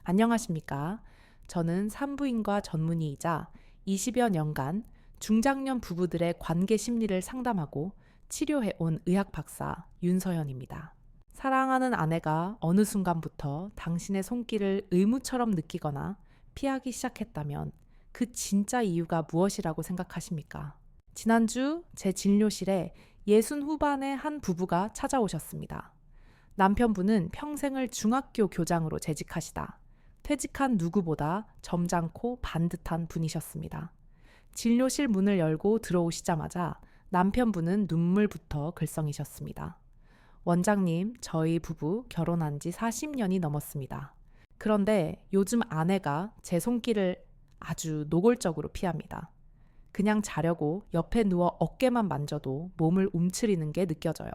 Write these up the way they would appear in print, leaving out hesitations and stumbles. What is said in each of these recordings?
안녕하십니까. 저는 산부인과 전문의이자 20여 년간 중장년 부부들의 관계 심리를 상담하고 치료해온 의학 박사 윤서연입니다. 사랑하는 아내가 어느 순간부터 당신의 손길을 의무처럼 느끼거나 피하기 시작했다면 그 진짜 이유가 무엇이라고 생각하십니까? 지난주 제 진료실에 60 후반의 한 부부가 찾아오셨습니다. 남편분은 평생을 중학교 교장으로 재직하시다 퇴직한 누구보다 점잖고 반듯한 분이셨습니다. 진료실 문을 열고 들어오시자마자 남편분은 눈물부터 글썽이셨습니다. 원장님, 저희 부부 결혼한 지 40년이 넘었습니다. 그런데 요즘 아내가 제 손길을 아주 노골적으로 피합니다. 그냥 자려고 옆에 누워 어깨만 만져도 몸을 움츠리는 게 느껴져요.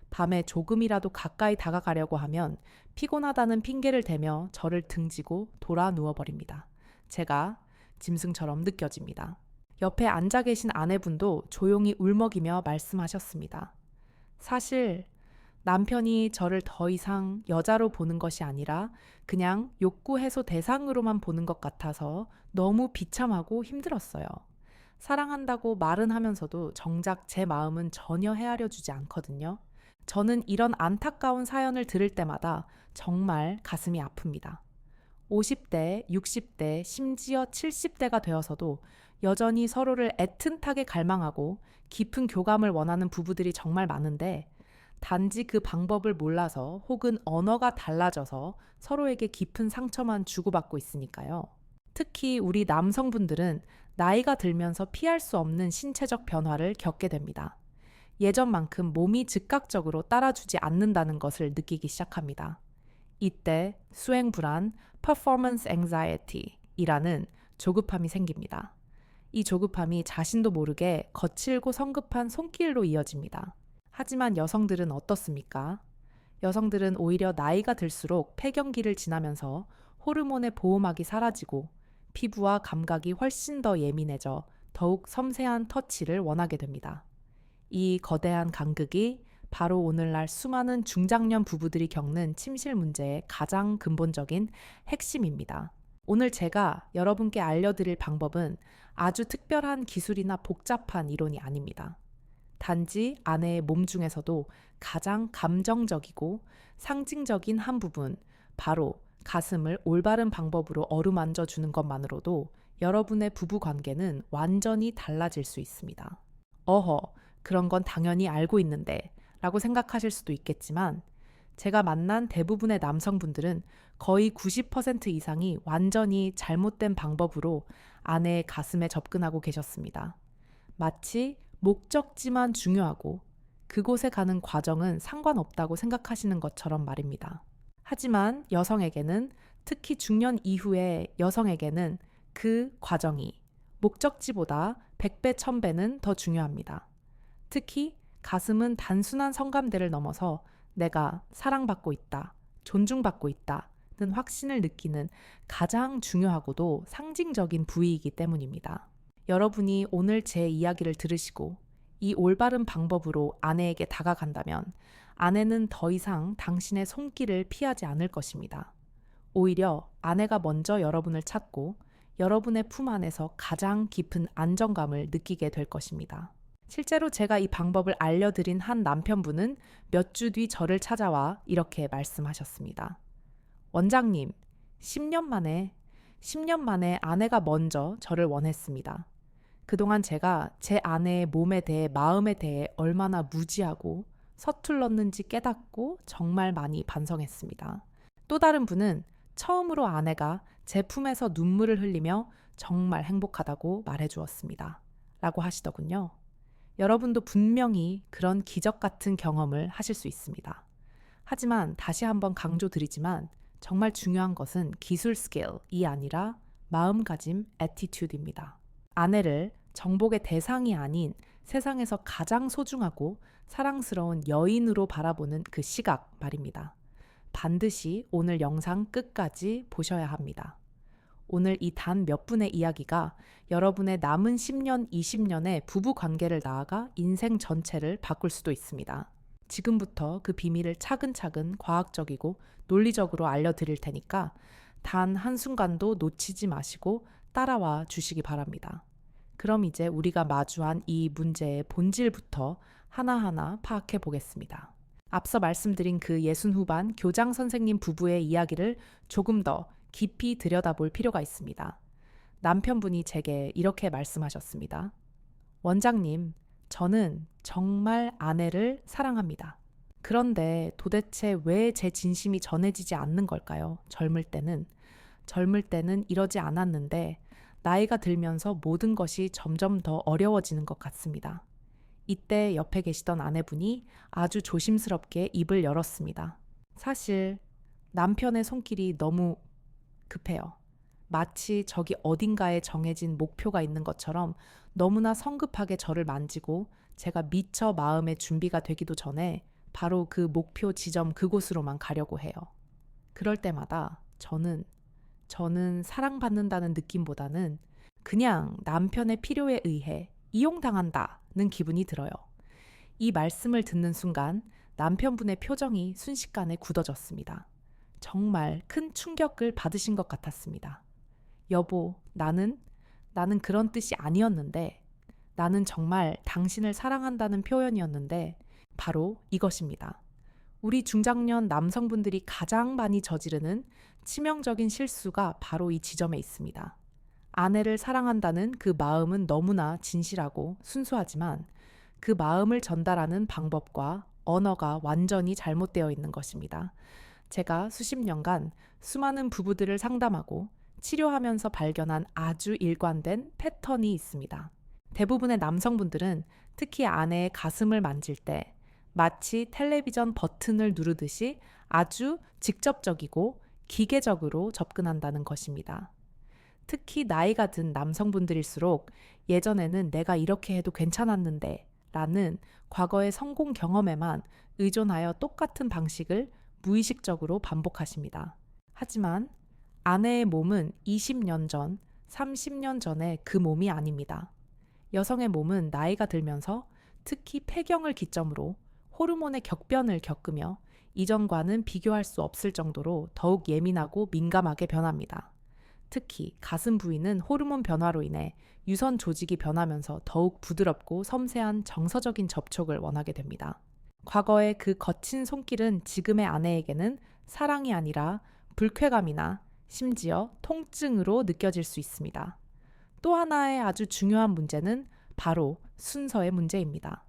밤에 조금이라도 가까이 다가가려고 하면 피곤하다는 핑계를 대며 저를 등지고 돌아 누워버립니다. 제가 짐승처럼 느껴집니다. 옆에 앉아 계신 아내분도 조용히 울먹이며 말씀하셨습니다. 사실 남편이 저를 더 이상 여자로 보는 것이 아니라 그냥 욕구 해소 대상으로만 보는 것 같아서 너무 비참하고 힘들었어요. 사랑한다고 말은 하면서도 정작 제 마음은 전혀 헤아려 주지 않거든요. 저는 이런 안타까운 사연을 들을 때마다 정말 가슴이 아픕니다. 50대, 60대, 심지어 70대가 되어서도 여전히 서로를 애틋하게 갈망하고 깊은 교감을 원하는 부부들이 정말 많은데 단지 그 방법을 몰라서 혹은 언어가 달라져서 서로에게 깊은 상처만 주고받고 있으니까요. 특히 우리 남성분들은 나이가 들면서 피할 수 없는 신체적 변화를 겪게 됩니다. 예전만큼 몸이 즉각적으로 따라주지 않는다는 것을 느끼기 시작합니다. 이때 수행 불안, performance anxiety이라는 조급함이 생깁니다. 이 조급함이 자신도 모르게 거칠고 성급한 손길로 이어집니다. 하지만 여성들은 어떻습니까? 여성들은 오히려 나이가 들수록 폐경기를 지나면서 호르몬의 보호막이 사라지고 피부와 감각이 훨씬 더 예민해져 더욱 섬세한 터치를 원하게 됩니다. 이 거대한 간극이 바로 오늘날 수많은 중장년 부부들이 겪는 침실 문제의 가장 근본적인 핵심입니다. 오늘 제가 여러분께 알려드릴 방법은 아주 특별한 기술이나 복잡한 이론이 아닙니다. 단지 아내의 몸 중에서도 가장 감정적이고 상징적인 한 부분, 바로 가슴을 올바른 방법으로 어루만져 주는 것만으로도 여러분의 부부 관계는 완전히 달라질 수 있습니다. 어허, 그런 건 당연히 알고 있는데 라고 생각하실 수도 있겠지만 제가 만난 대부분의 남성분들은 거의 90% 이상이 완전히 잘못된 방법으로 아내의 가슴에 접근하고 계셨습니다. 마치 목적지만 중요하고 그곳에 가는 과정은 상관없다고 생각하시는 것처럼 말입니다. 하지만 여성에게는, 특히 중년 이후의 여성에게는 그 과정이 목적지보다 100배, 1000배는 더 중요합니다. 특히 가슴은 단순한 성감대를 넘어서 내가 사랑받고 있다, 존중받고 있다는 확신을 느끼는 가장 중요하고도 상징적인 부위이기 때문입니다. 여러분이 오늘 제 이야기를 들으시고 이 올바른 방법으로 아내에게 다가간다면 아내는 더 이상 당신의 손길을 피하지 않을 것입니다. 오히려 아내가 먼저 여러분을 찾고 여러분의 품 안에서 가장 깊은 안정감을 느끼게 될 것입니다. 실제로 제가 이 방법을 알려드린 한 남편분은 몇 주 뒤 저를 찾아와 이렇게 말씀하셨습니다. 원장님, 10년 만에 아내가 먼저 저를 원했습니다. 그동안 제가 제 아내의 몸에 대해, 마음에 대해 얼마나 무지하고 서툴렀는지 깨닫고 정말 많이 반성했습니다. 또 다른 분은 처음으로 아내가 제 품에서 눈물을 흘리며 정말 행복하다고 말해주었습니다. 라고 하시더군요. 여러분도 분명히 그런 기적 같은 경험을 하실 수 있습니다. 하지만 다시 한번 강조드리지만 정말 중요한 것은 기술 스킬이 아니라 마음가짐, 애티튜드입니다. 아내를 정복의 대상이 아닌 세상에서 가장 소중하고 사랑스러운 여인으로 바라보는 그 시각 말입니다. 반드시 오늘 영상 끝까지 보셔야 합니다. 오늘 이 단 몇 분의 이야기가 여러분의 남은 10년, 20년의 부부 관계를 나아가 인생 전체를 바꿀 수도 있습니다. 지금부터 그 비밀을 차근차근 과학적이고 논리적으로 알려드릴 테니까 단 한순간도 놓치지 마시고 따라와 주시기 바랍니다. 그럼 이제 우리가 마주한 이 문제의 본질부터 하나하나 파악해 보겠습니다. 앞서 말씀드린 그 60 후반 교장 선생님 부부의 이야기를 조금 더 깊이 들여다볼 필요가 있습니다. 남편분이 제게 이렇게 말씀하셨습니다. 원장님, 저는 정말 아내를 사랑합니다. 그런데 도대체 왜 제 진심이 전해지지 않는 걸까요? 젊을 때는 이러지 않았는데 나이가 들면서 모든 것이 점점 더 어려워지는 것 같습니다. 이때 옆에 계시던 아내분이 아주 조심스럽게 입을 열었습니다. 사실 남편의 손길이 너무 급해요. 마치 저기 어딘가에 정해진 목표가 있는 것처럼 너무나 성급하게 저를 만지고 제가 미처 마음의 준비가 되기도 전에 바로 그 목표 지점 그곳으로만 가려고 해요. 그럴 때마다 저는 사랑받는다는 느낌보다는 그냥 남편의 필요에 의해 이용당한다는 기분이 들어요. 이 말씀을 듣는 순간 남편분의 표정이 순식간에 굳어졌습니다. 정말 큰 충격을 받으신 것 같았습니다. 여보, 나는 그런 뜻이 아니었는데, 나는 정말 당신을 사랑한다는 표현이었는데, 바로 이것입니다. 우리 중장년 남성분들이 가장 많이 저지르는 치명적인 실수가 바로 이 지점에 있습니다. 아내를 사랑한다는 그 마음은 너무나 진실하고 순수하지만 그 마음을 전달하는 방법과 언어가 완전히 잘못되어 있는 것입니다. 제가 수십 년간 수많은 부부들을 상담하고 치료하면서 발견한 아주 일관된 패턴이 있습니다. 대부분의 남성분들은 특히 아내의 가슴을 만질 때 마치 텔레비전 버튼을 누르듯이 아주 직접적이고 기계적으로 접근한다는 것입니다. 특히 나이가 든 남성분들일수록 예전에는 내가 이렇게 해도 괜찮았는데 라는 과거의 성공 경험에만 의존하여 똑같은 방식을 무의식적으로 반복하십니다. 하지만 아내의 몸은 20년 전, 30년 전의 그 몸이 아닙니다. 여성의 몸은 나이가 들면서 특히 폐경을 기점으로 호르몬의 격변을 겪으며 이전과는 비교할 수 없을 정도로 더욱 예민하고 민감하게 변합니다. 특히 가슴 부위는 호르몬 변화로 인해 유선 조직이 변하면서 더욱 부드럽고 섬세한 정서적인 접촉을 원하게 됩니다. 과거의 그 거친 손길은 지금의 아내에게는 사랑이 아니라 불쾌감이나 심지어 통증으로 느껴질 수 있습니다. 또 하나의 아주 중요한 문제는 바로 순서의 문제입니다.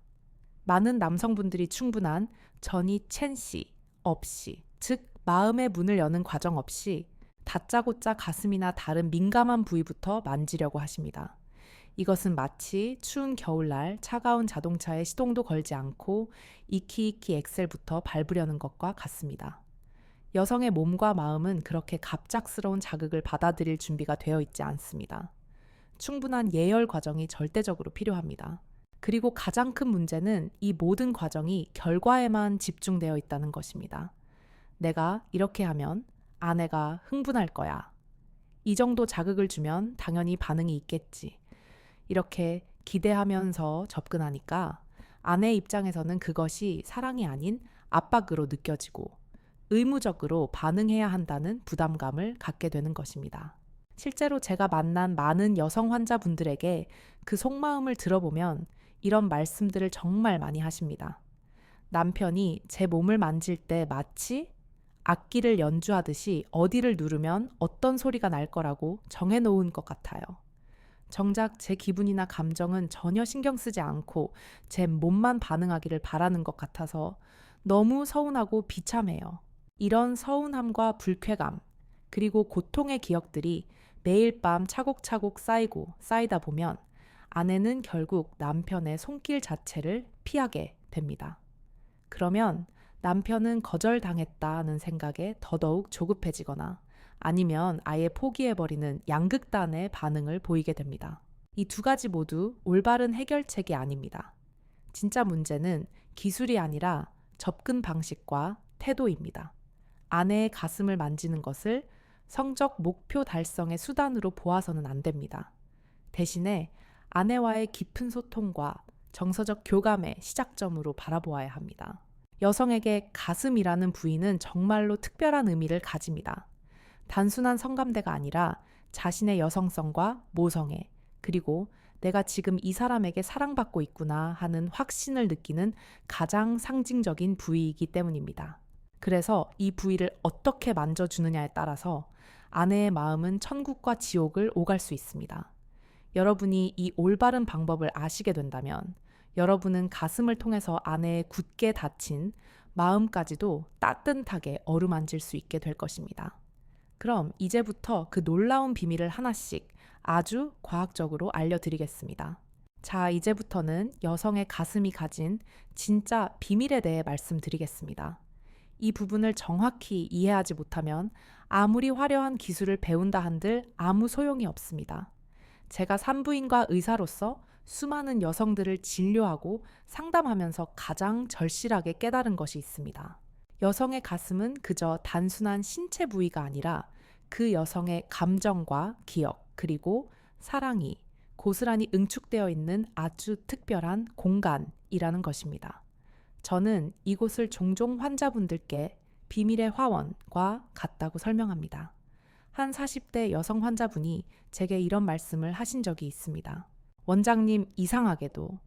많은 남성분들이 충분한 전이 첸시 없이, 즉 마음의 문을 여는 과정 없이 다짜고짜 가슴이나 다른 민감한 부위부터 만지려고 하십니다. 이것은 마치 추운 겨울날 차가운 자동차에 시동도 걸지 않고 이키이키 엑셀부터 밟으려는 것과 같습니다. 여성의 몸과 마음은 그렇게 갑작스러운 자극을 받아들일 준비가 되어 있지 않습니다. 충분한 예열 과정이 절대적으로 필요합니다. 그리고 가장 큰 문제는 이 모든 과정이 결과에만 집중되어 있다는 것입니다. 내가 이렇게 하면 아내가 흥분할 거야. 이 정도 자극을 주면 당연히 반응이 있겠지. 이렇게 기대하면서 접근하니까 아내의 입장에서는 그것이 사랑이 아닌 압박으로 느껴지고 의무적으로 반응해야 한다는 부담감을 갖게 되는 것입니다. 실제로 제가 만난 많은 여성 환자분들에게 그 속마음을 들어보면 이런 말씀들을 정말 많이 하십니다. 남편이 제 몸을 만질 때 마치 악기를 연주하듯이 어디를 누르면 어떤 소리가 날 거라고 정해놓은 것 같아요. 정작 제 기분이나 감정은 전혀 신경 쓰지 않고 제 몸만 반응하기를 바라는 것 같아서 너무 서운하고 비참해요. 이런 서운함과 불쾌감, 그리고 고통의 기억들이 매일 밤 차곡차곡 쌓이다 보면 아내는 결국 남편의 손길 자체를 피하게 됩니다. 그러면 남편은 거절당했다는 생각에 더더욱 조급해지거나 아니면 아예 포기해버리는 양극단의 반응을 보이게 됩니다. 이 두 가지 모두 올바른 해결책이 아닙니다. 진짜 문제는 기술이 아니라 접근 방식과 태도입니다. 아내의 가슴을 만지는 것을 성적 목표 달성의 수단으로 보아서는 안 됩니다. 대신에 아내와의 깊은 소통과 정서적 교감의 시작점으로 바라보아야 합니다. 여성에게 가슴이라는 부위는 정말로 특별한 의미를 가집니다. 단순한 성감대가 아니라 자신의 여성성과 모성애, 그리고 내가 지금 이 사람에게 사랑받고 있구나 하는 확신을 느끼는 가장 상징적인 부위이기 때문입니다. 그래서 이 부위를 어떻게 만져주느냐에 따라서 아내의 마음은 천국과 지옥을 오갈 수 있습니다. 여러분이 이 올바른 방법을 아시게 된다면 여러분은 가슴을 통해서 아내의 굳게 닫힌 마음까지도 따뜻하게 어루만질 수 있게 될 것입니다. 그럼 이제부터 그 놀라운 비밀을 하나씩 아주 과학적으로 알려드리겠습니다. 자, 이제부터는 여성의 가슴이 가진 진짜 비밀에 대해 말씀드리겠습니다. 이 부분을 정확히 이해하지 못하면 아무리 화려한 기술을 배운다 한들 아무 소용이 없습니다. 제가 산부인과 의사로서 수많은 여성들을 진료하고 상담하면서 가장 절실하게 깨달은 것이 있습니다. 여성의 가슴은 그저 단순한 신체 부위가 아니라 그 여성의 감정과 기억, 그리고 사랑이 고스란히 응축되어 있는 아주 특별한 공간이라는 것입니다. 저는 이곳을 종종 환자분들께 비밀의 화원과 같다고 설명합니다. 한 40대 여성 환자분이 제게 이런 말씀을 하신 적이 있습니다. 원장님, 이상하게도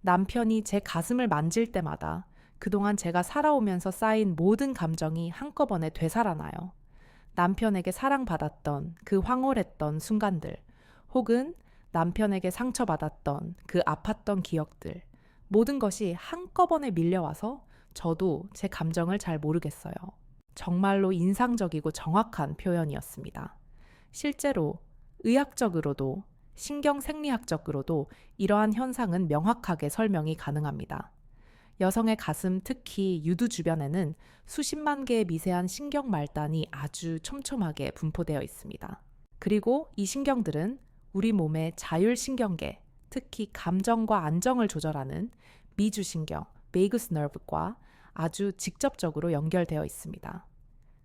남편이 제 가슴을 만질 때마다 그동안 제가 살아오면서 쌓인 모든 감정이 한꺼번에 되살아나요. 남편에게 사랑받았던 그 황홀했던 순간들, 혹은 남편에게 상처받았던 그 아팠던 기억들, 모든 것이 한꺼번에 밀려와서 저도 제 감정을 잘 모르겠어요. 정말로 인상적이고 정확한 표현이었습니다. 실제로 의학적으로도 신경생리학적으로도 이러한 현상은 명확하게 설명이 가능합니다. 여성의 가슴, 특히 유두 주변에는 수십만 개의 미세한 신경 말단이 아주 촘촘하게 분포되어 있습니다. 그리고 이 신경들은 우리 몸의 자율신경계, 특히 감정과 안정을 조절하는 미주신경, 베이거스 너브과 아주 직접적으로 연결되어 있습니다.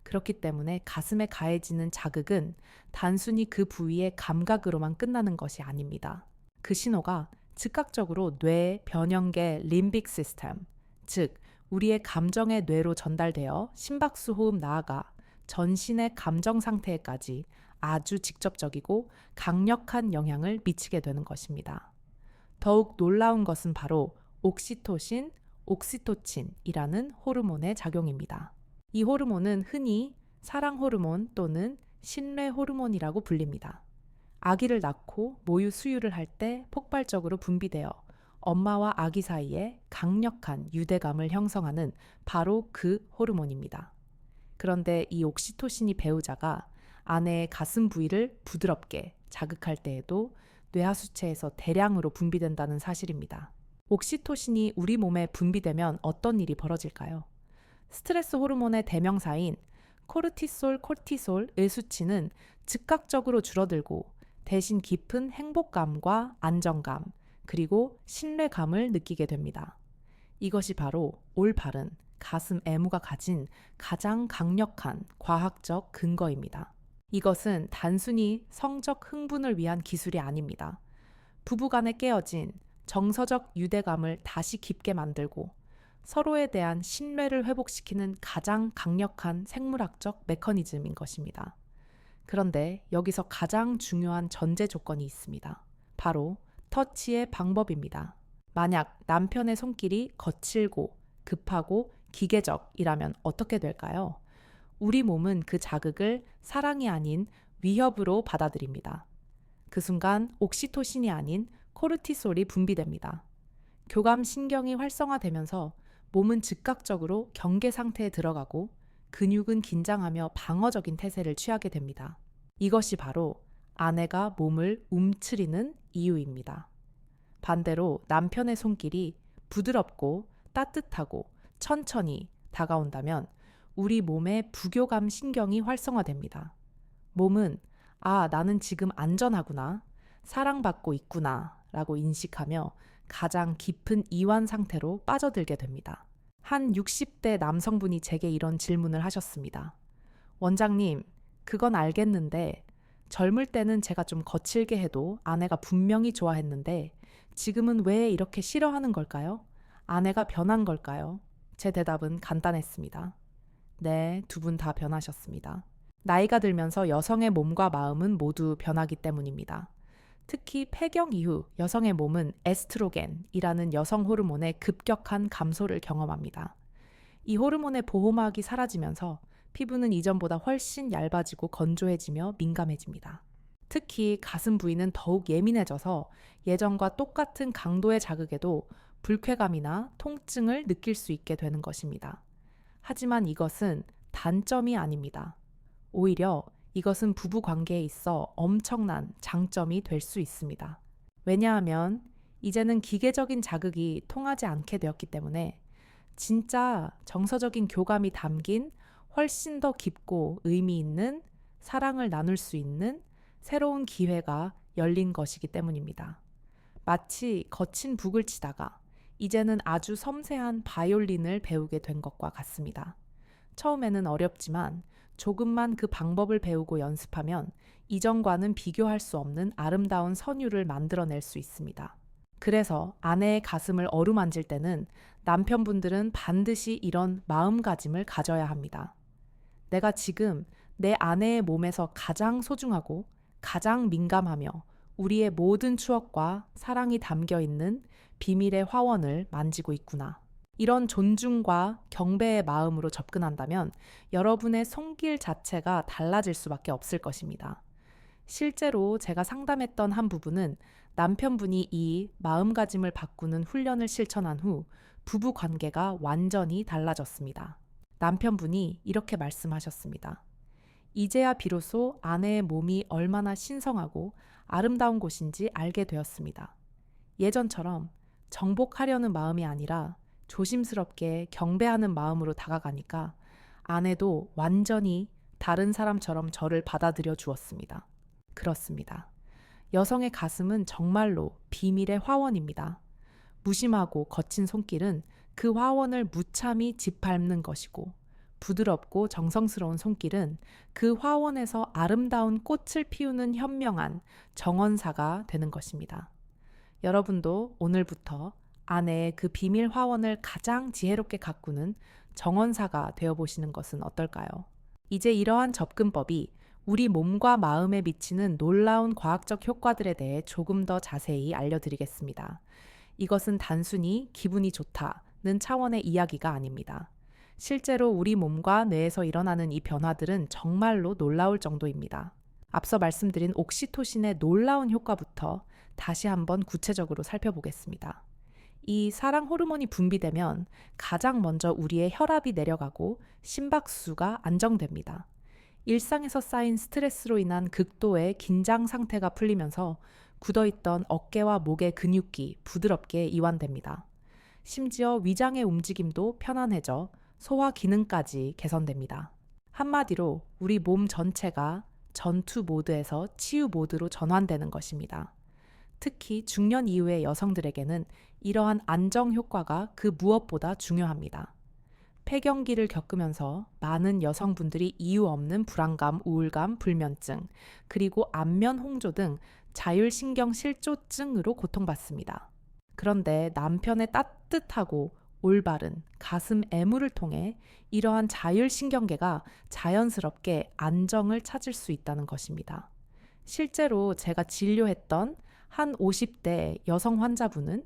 그렇기 때문에 가슴에 가해지는 자극은 단순히 그 부위의 감각으로만 끝나는 것이 아닙니다. 그 신호가 즉각적으로 뇌, 변형계, 림빅 시스템, 즉 우리의 감정의 뇌로 전달되어 심박수 호흡 나아가 전신의 감정 상태에까지 아주 직접적이고 강력한 영향을 미치게 되는 것입니다. 더욱 놀라운 것은 바로 옥시토신, 옥시토친이라는 호르몬의 작용입니다. 이 호르몬은 흔히 사랑 호르몬 또는 신뢰 호르몬이라고 불립니다. 아기를 낳고 모유 수유를 할 때 폭발적으로 분비되어 엄마와 아기 사이에 강력한 유대감을 형성하는 바로 그 호르몬입니다. 그런데 이 옥시토신이 배우자가 아내의 가슴 부위를 부드럽게 자극할 때에도 뇌하수체에서 대량으로 분비된다는 사실입니다. 옥시토신이 우리 몸에 분비되면 어떤 일이 벌어질까요? 스트레스 호르몬의 대명사인 코르티솔, 콜티솔의 수치는 즉각적으로 줄어들고 대신 깊은 행복감과 안정감, 그리고 신뢰감을 느끼게 됩니다. 이것이 바로 올바른 가슴 애무가 가진 가장 강력한 과학적 근거입니다. 이것은 단순히 성적 흥분을 위한 기술이 아닙니다. 부부간에 깨어진 정서적 유대감을 다시 깊게 만들고 서로에 대한 신뢰를 회복시키는 가장 강력한 생물학적 메커니즘인 것입니다. 그런데 여기서 가장 중요한 전제 조건이 있습니다. 바로 터치의 방법입니다. 만약 남편의 손길이 거칠고 급하고 기계적이라면 어떻게 될까요? 우리 몸은 그 자극을 사랑이 아닌 위협으로 받아들입니다. 그 순간 옥시토신이 아닌 코르티솔이 분비됩니다. 교감 신경이 활성화되면서 몸은 즉각적으로 경계 상태에 들어가고 근육은 긴장하며 방어적인 태세를 취하게 됩니다. 이것이 바로 아내가 몸을 움츠리는 이유입니다. 반대로 남편의 손길이 부드럽고 따뜻하고 천천히 다가온다면 우리 몸의 부교감 신경이 활성화됩니다. 몸은 나는 지금 안전하구나, 사랑받고 있구나 라고 인식하며 가장 깊은 이완 상태로 빠져들게 됩니다. 한 60대 남성분이 제게 이런 질문을 하셨습니다. 원장님, 그건 알겠는데 젊을 때는 제가 좀 거칠게 해도 아내가 분명히 좋아했는데 지금은 왜 이렇게 싫어하는 걸까요? 아내가 변한 걸까요? 제 대답은 간단했습니다. 네, 두 분 다 변하셨습니다. 나이가 들면서 여성의 몸과 마음은 모두 변하기 때문입니다. 특히 폐경 이후 여성의 몸은 에스트로겐이라는 여성 호르몬의 급격한 감소를 경험합니다. 이 호르몬의 보호막이 사라지면서 피부는 이전보다 훨씬 얇아지고 건조해지며 민감해집니다. 특히 가슴 부위는 더욱 예민해져서 예전과 똑같은 강도의 자극에도 불쾌감이나 통증을 느낄 수 있게 되는 것입니다. 하지만 이것은 단점이 아닙니다. 오히려 이것은 부부 관계에 있어 엄청난 장점이 될 수 있습니다. 왜냐하면 이제는 기계적인 자극이 통하지 않게 되었기 때문에 진짜 정서적인 교감이 담긴 훨씬 더 깊고 의미 있는 사랑을 나눌 수 있는 새로운 기회가 열린 것이기 때문입니다. 마치 거친 북을 치다가 이제는 아주 섬세한 바이올린을 배우게 된 것과 같습니다. 처음에는 어렵지만 조금만 그 방법을 배우고 연습하면 이전과는 비교할 수 없는 아름다운 선율을 만들어낼 수 있습니다. 그래서 아내의 가슴을 어루만질 때는 남편분들은 반드시 이런 마음가짐을 가져야 합니다. 내가 지금 내 아내의 몸에서 가장 소중하고 가장 민감하며 우리의 모든 추억과 사랑이 담겨 있는 비밀의 화원을 만지고 있구나. 이런 존중과 경배의 마음으로 접근한다면 여러분의 손길 자체가 달라질 수밖에 없을 것입니다. 실제로 제가 상담했던 한 부부는 남편분이 이 마음가짐을 바꾸는 훈련을 실천한 후 부부 관계가 완전히 달라졌습니다. 남편분이 이렇게 말씀하셨습니다. 이제야 비로소 아내의 몸이 얼마나 신성하고 아름다운 곳인지 알게 되었습니다. 예전처럼 정복하려는 마음이 아니라 조심스럽게 경배하는 마음으로 다가가니까 아내도 완전히 다른 사람처럼 저를 받아들여 주었습니다. 그렇습니다. 여성의 가슴은 정말로 비밀의 화원입니다. 무심하고 거친 손길은 그 화원을 무참히 짓밟는 것이고 부드럽고 정성스러운 손길은 그 화원에서 아름다운 꽃을 피우는 현명한 정원사가 되는 것입니다. 여러분도 오늘부터 아내의 그 비밀 화원을 가장 지혜롭게 가꾸는 정원사가 되어보시는 것은 어떨까요? 이제 이러한 접근법이 우리 몸과 마음에 미치는 놀라운 과학적 효과들에 대해 조금 더 자세히 알려드리겠습니다. 이것은 단순히 기분이 좋다는 차원의 이야기가 아닙니다. 실제로 우리 몸과 뇌에서 일어나는 이 변화들은 정말로 놀라울 정도입니다. 앞서 말씀드린 옥시토신의 놀라운 효과부터 다시 한번 구체적으로 살펴보겠습니다. 이 사랑 호르몬이 분비되면 가장 먼저 우리의 혈압이 내려가고 심박수가 안정됩니다. 일상에서 쌓인 스트레스로 인한 극도의 긴장 상태가 풀리면서 굳어있던 어깨와 목의 근육이 부드럽게 이완됩니다. 심지어 위장의 움직임도 편안해져 소화 기능까지 개선됩니다. 한마디로 우리 몸 전체가 전투 모드에서 치유 모드로 전환되는 것입니다. 특히 중년 이후의 여성들에게는 이러한 안정 효과가 그 무엇보다 중요합니다. 폐경기를 겪으면서 많은 여성분들이 이유 없는 불안감, 우울감, 불면증, 그리고 안면 홍조 등 자율신경 실조증으로 고통받습니다. 그런데 남편의 따뜻하고 올바른 가슴 애무를 통해 이러한 자율신경계가 자연스럽게 안정을 찾을 수 있다는 것입니다. 실제로 제가 진료했던 한 50대 여성 환자분은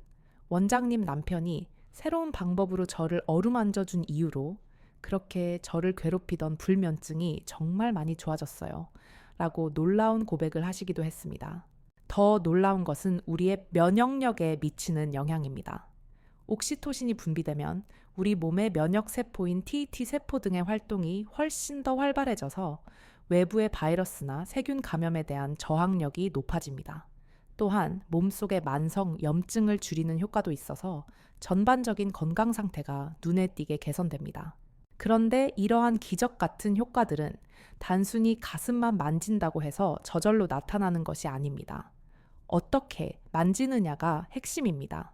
원장님 남편이 새로운 방법으로 저를 어루만져준 이유로 그렇게 저를 괴롭히던 불면증이 정말 많이 좋아졌어요. 라고 놀라운 고백을 하시기도 했습니다. 더 놀라운 것은 우리의 면역력에 미치는 영향입니다. 옥시토신이 분비되면 우리 몸의 면역세포인 T 세포 등의 활동이 훨씬 더 활발해져서 외부의 바이러스나 세균 감염에 대한 저항력이 높아집니다. 또한 몸속의 만성 염증을 줄이는 효과도 있어서 전반적인 건강 상태가 눈에 띄게 개선됩니다. 그런데 이러한 기적 같은 효과들은 단순히 가슴만 만진다고 해서 저절로 나타나는 것이 아닙니다. 어떻게 만지느냐가 핵심입니다.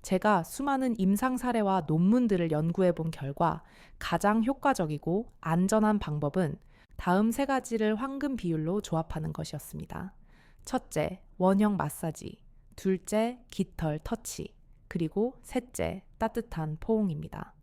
제가 수많은 임상 사례와 논문들을 연구해 본 결과 가장 효과적이고 안전한 방법은 다음 세 가지를 황금 비율로 조합하는 것이었습니다. 첫째, 원형 마사지. 둘째, 깃털 터치. 그리고 셋째, 따뜻한 포옹입니다.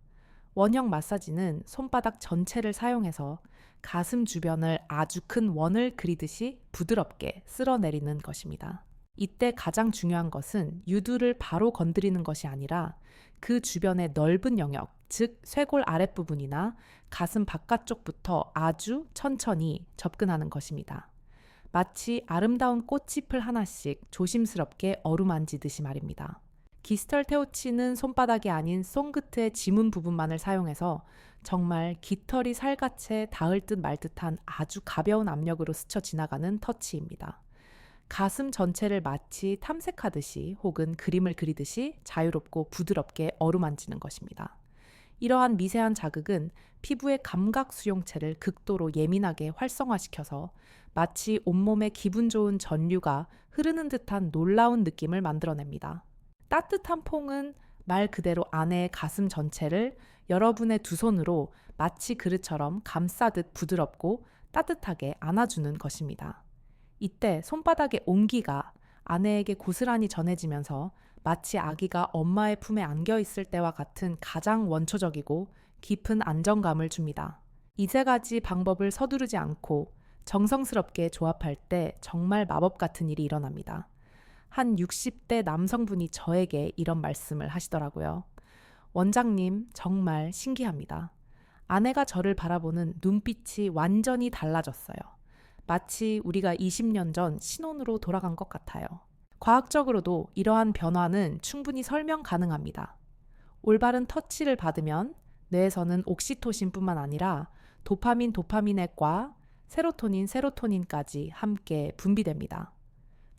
원형 마사지는 손바닥 전체를 사용해서 가슴 주변을 아주 큰 원을 그리듯이 부드럽게 쓸어내리는 것입니다. 이때 가장 중요한 것은 유두를 바로 건드리는 것이 아니라 그 주변의 넓은 영역, 즉 쇄골 아랫부분이나 가슴 바깥쪽부터 아주 천천히 접근하는 것입니다. 마치 아름다운 꽃잎을 하나씩 조심스럽게 어루만지듯이 말입니다. 기스털테오치는 손바닥이 아닌 손끝의 지문 부분만을 사용해서 정말 깃털이 살갗에 닿을 듯 말 듯한 아주 가벼운 압력으로 스쳐 지나가는 터치입니다. 가슴 전체를 마치 탐색하듯이 혹은 그림을 그리듯이 자유롭고 부드럽게 어루만지는 것입니다. 이러한 미세한 자극은 피부의 감각 수용체를 극도로 예민하게 활성화시켜서 마치 온몸에 기분 좋은 전류가 흐르는 듯한 놀라운 느낌을 만들어냅니다. 따뜻한 퐁은 말 그대로 아내의 가슴 전체를 여러분의 두 손으로 마치 그릇처럼 감싸듯 부드럽고 따뜻하게 안아주는 것입니다. 이때 손바닥의 온기가 아내에게 고스란히 전해지면서 마치 아기가 엄마의 품에 안겨 있을 때와 같은 가장 원초적이고 깊은 안정감을 줍니다. 이 세 가지 방법을 서두르지 않고 정성스럽게 조합할 때 정말 마법 같은 일이 일어납니다. 한 60대 남성분이 저에게 이런 말씀을 하시더라고요. 원장님, 정말 신기합니다. 아내가 저를 바라보는 눈빛이 완전히 달라졌어요. 마치 우리가 20년 전 신혼으로 돌아간 것 같아요. 과학적으로도 이러한 변화는 충분히 설명 가능합니다. 올바른 터치를 받으면 뇌에서는 옥시토신뿐만 아니라 도파민의 과 세로토닌까지 함께 분비됩니다.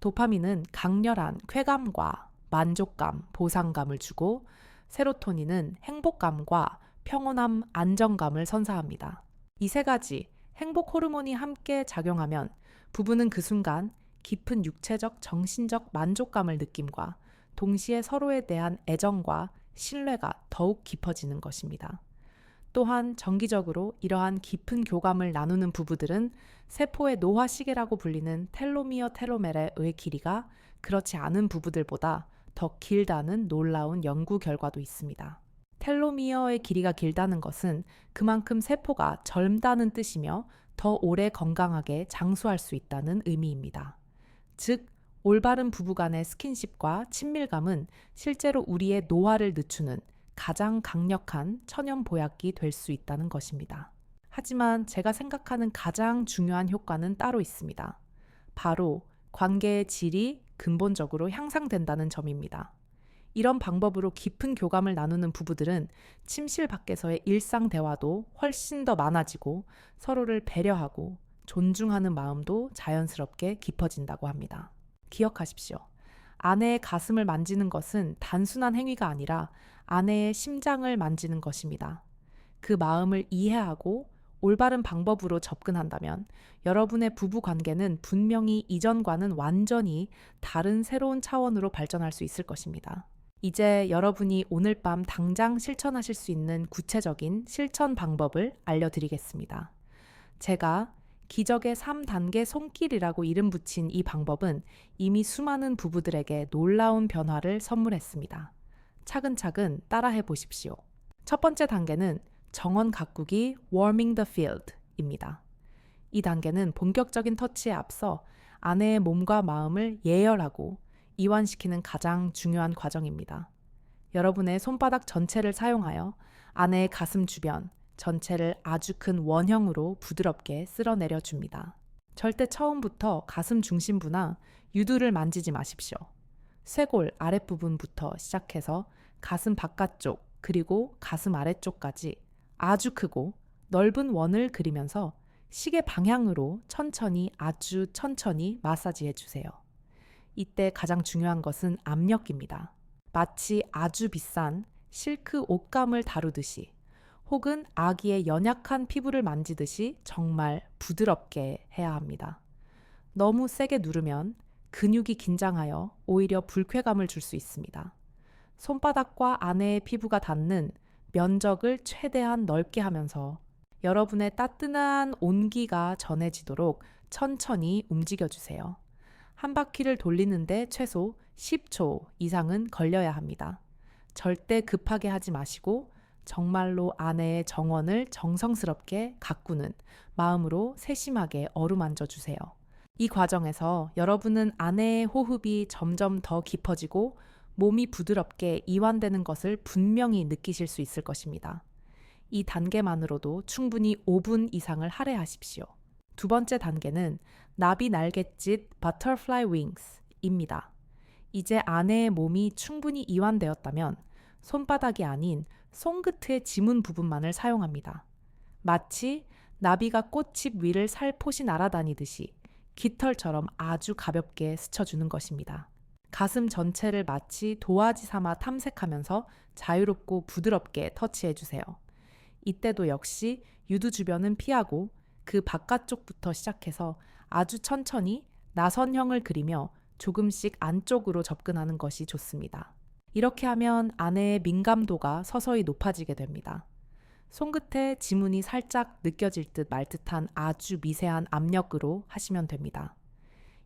도파민은 강렬한 쾌감과 만족감, 보상감을 주고 세로토닌은 행복감과 평온함, 안정감을 선사합니다. 이 세 가지 행복 호르몬이 함께 작용하면 부부는 그 순간 깊은 육체적, 정신적 만족감을 느낌과 동시에 서로에 대한 애정과 신뢰가 더욱 깊어지는 것입니다. 또한 정기적으로 이러한 깊은 교감을 나누는 부부들은 세포의 노화 시계라고 불리는 텔로멜의 길이가 그렇지 않은 부부들보다 더 길다는 놀라운 연구 결과도 있습니다. 텔로미어의 길이가 길다는 것은 그만큼 세포가 젊다는 뜻이며 더 오래 건강하게 장수할 수 있다는 의미입니다. 즉, 올바른 부부간의 스킨십과 친밀감은 실제로 우리의 노화를 늦추는 가장 강력한 천연 보약이 될 수 있다는 것입니다. 하지만 제가 생각하는 가장 중요한 효과는 따로 있습니다. 바로 관계의 질이 근본적으로 향상된다는 점입니다. 이런 방법으로 깊은 교감을 나누는 부부들은 침실 밖에서의 일상 대화도 훨씬 더 많아지고 서로를 배려하고 존중하는 마음도 자연스럽게 깊어진다고 합니다. 기억하십시오. 아내의 가슴을 만지는 것은 단순한 행위가 아니라 아내의 심장을 만지는 것입니다. 그 마음을 이해하고 올바른 방법으로 접근한다면 여러분의 부부 관계는 분명히 이전과는 완전히 다른 새로운 차원으로 발전할 수 있을 것입니다. 이제 여러분이 오늘 밤 당장 실천하실 수 있는 구체적인 실천 방법을 알려드리겠습니다. 제가 기적의 3단계 손길이라고 이름 붙인 이 방법은 이미 수많은 부부들에게 놀라운 변화를 선물했습니다. 차근차근 따라해 보십시오. 첫 번째 단계는 정원 가꾸기 Warming the Field입니다. 이 단계는 본격적인 터치에 앞서 아내의 몸과 마음을 예열하고 이완시키는 가장 중요한 과정입니다. 여러분의 손바닥 전체를 사용하여 아내의 가슴 주변 전체를 아주 큰 원형으로 부드럽게 쓸어내려 줍니다. 절대 처음부터 가슴 중심부나 유두를 만지지 마십시오. 쇄골 아랫부분부터 시작해서 가슴 바깥쪽 그리고 가슴 아래쪽까지 아주 크고 넓은 원을 그리면서 시계 방향으로 아주 천천히 마사지해 주세요. 이때 가장 중요한 것은 압력입니다. 마치 아주 비싼 실크 옷감을 다루듯이 혹은 아기의 연약한 피부를 만지듯이 정말 부드럽게 해야 합니다. 너무 세게 누르면 근육이 긴장하여 오히려 불쾌감을 줄 수 있습니다. 손바닥과 아내의 피부가 닿는 면적을 최대한 넓게 하면서 여러분의 따뜻한 온기가 전해지도록 천천히 움직여주세요. 한 바퀴를 돌리는데 최소 10초 이상은 걸려야 합니다. 절대 급하게 하지 마시고 정말로 아내의 정원을 정성스럽게 가꾸는 마음으로 세심하게 어루만져 주세요. 이 과정에서 여러분은 아내의 호흡이 점점 더 깊어지고 몸이 부드럽게 이완되는 것을 분명히 느끼실 수 있을 것입니다. 이 단계만으로도 충분히 5분 이상을 할애하십시오. 두 번째 단계는 나비 날갯짓 Butterfly Wings입니다. 이제 아내의 몸이 충분히 이완되었다면 손바닥이 아닌 손끝의 지문 부분만을 사용합니다. 마치 나비가 꽃잎 위를 살포시 날아다니듯이 깃털처럼 아주 가볍게 스쳐주는 것입니다. 가슴 전체를 마치 도화지 삼아 탐색하면서 자유롭고 부드럽게 터치해주세요. 이때도 역시 유두 주변은 피하고 그 바깥쪽부터 시작해서 아주 천천히 나선형을 그리며 조금씩 안쪽으로 접근하는 것이 좋습니다. 이렇게 하면 아내의 민감도가 서서히 높아지게 됩니다. 손끝에 지문이 살짝 느껴질 듯 말 듯한 아주 미세한 압력으로 하시면 됩니다.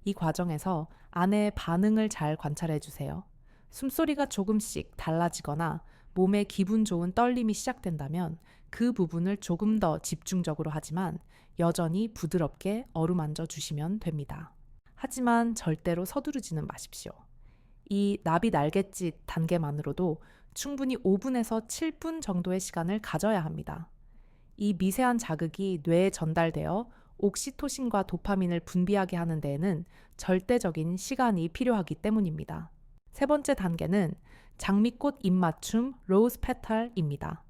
이 과정에서 아내의 반응을 잘 관찰해 주세요. 숨소리가 조금씩 달라지거나 몸에 기분 좋은 떨림이 시작된다면 그 부분을 조금 더 집중적으로 하지만 여전히 부드럽게 어루만져 주시면 됩니다. 하지만 절대로 서두르지는 마십시오. 이 나비 날갯짓 단계만으로도 충분히 5분에서 7분 정도의 시간을 가져야 합니다. 이 미세한 자극이 뇌에 전달되어 옥시토신과 도파민을 분비하게 하는 데에는 절대적인 시간이 필요하기 때문입니다. 세 번째 단계는 장미꽃 입맞춤 로즈 페탈입니다.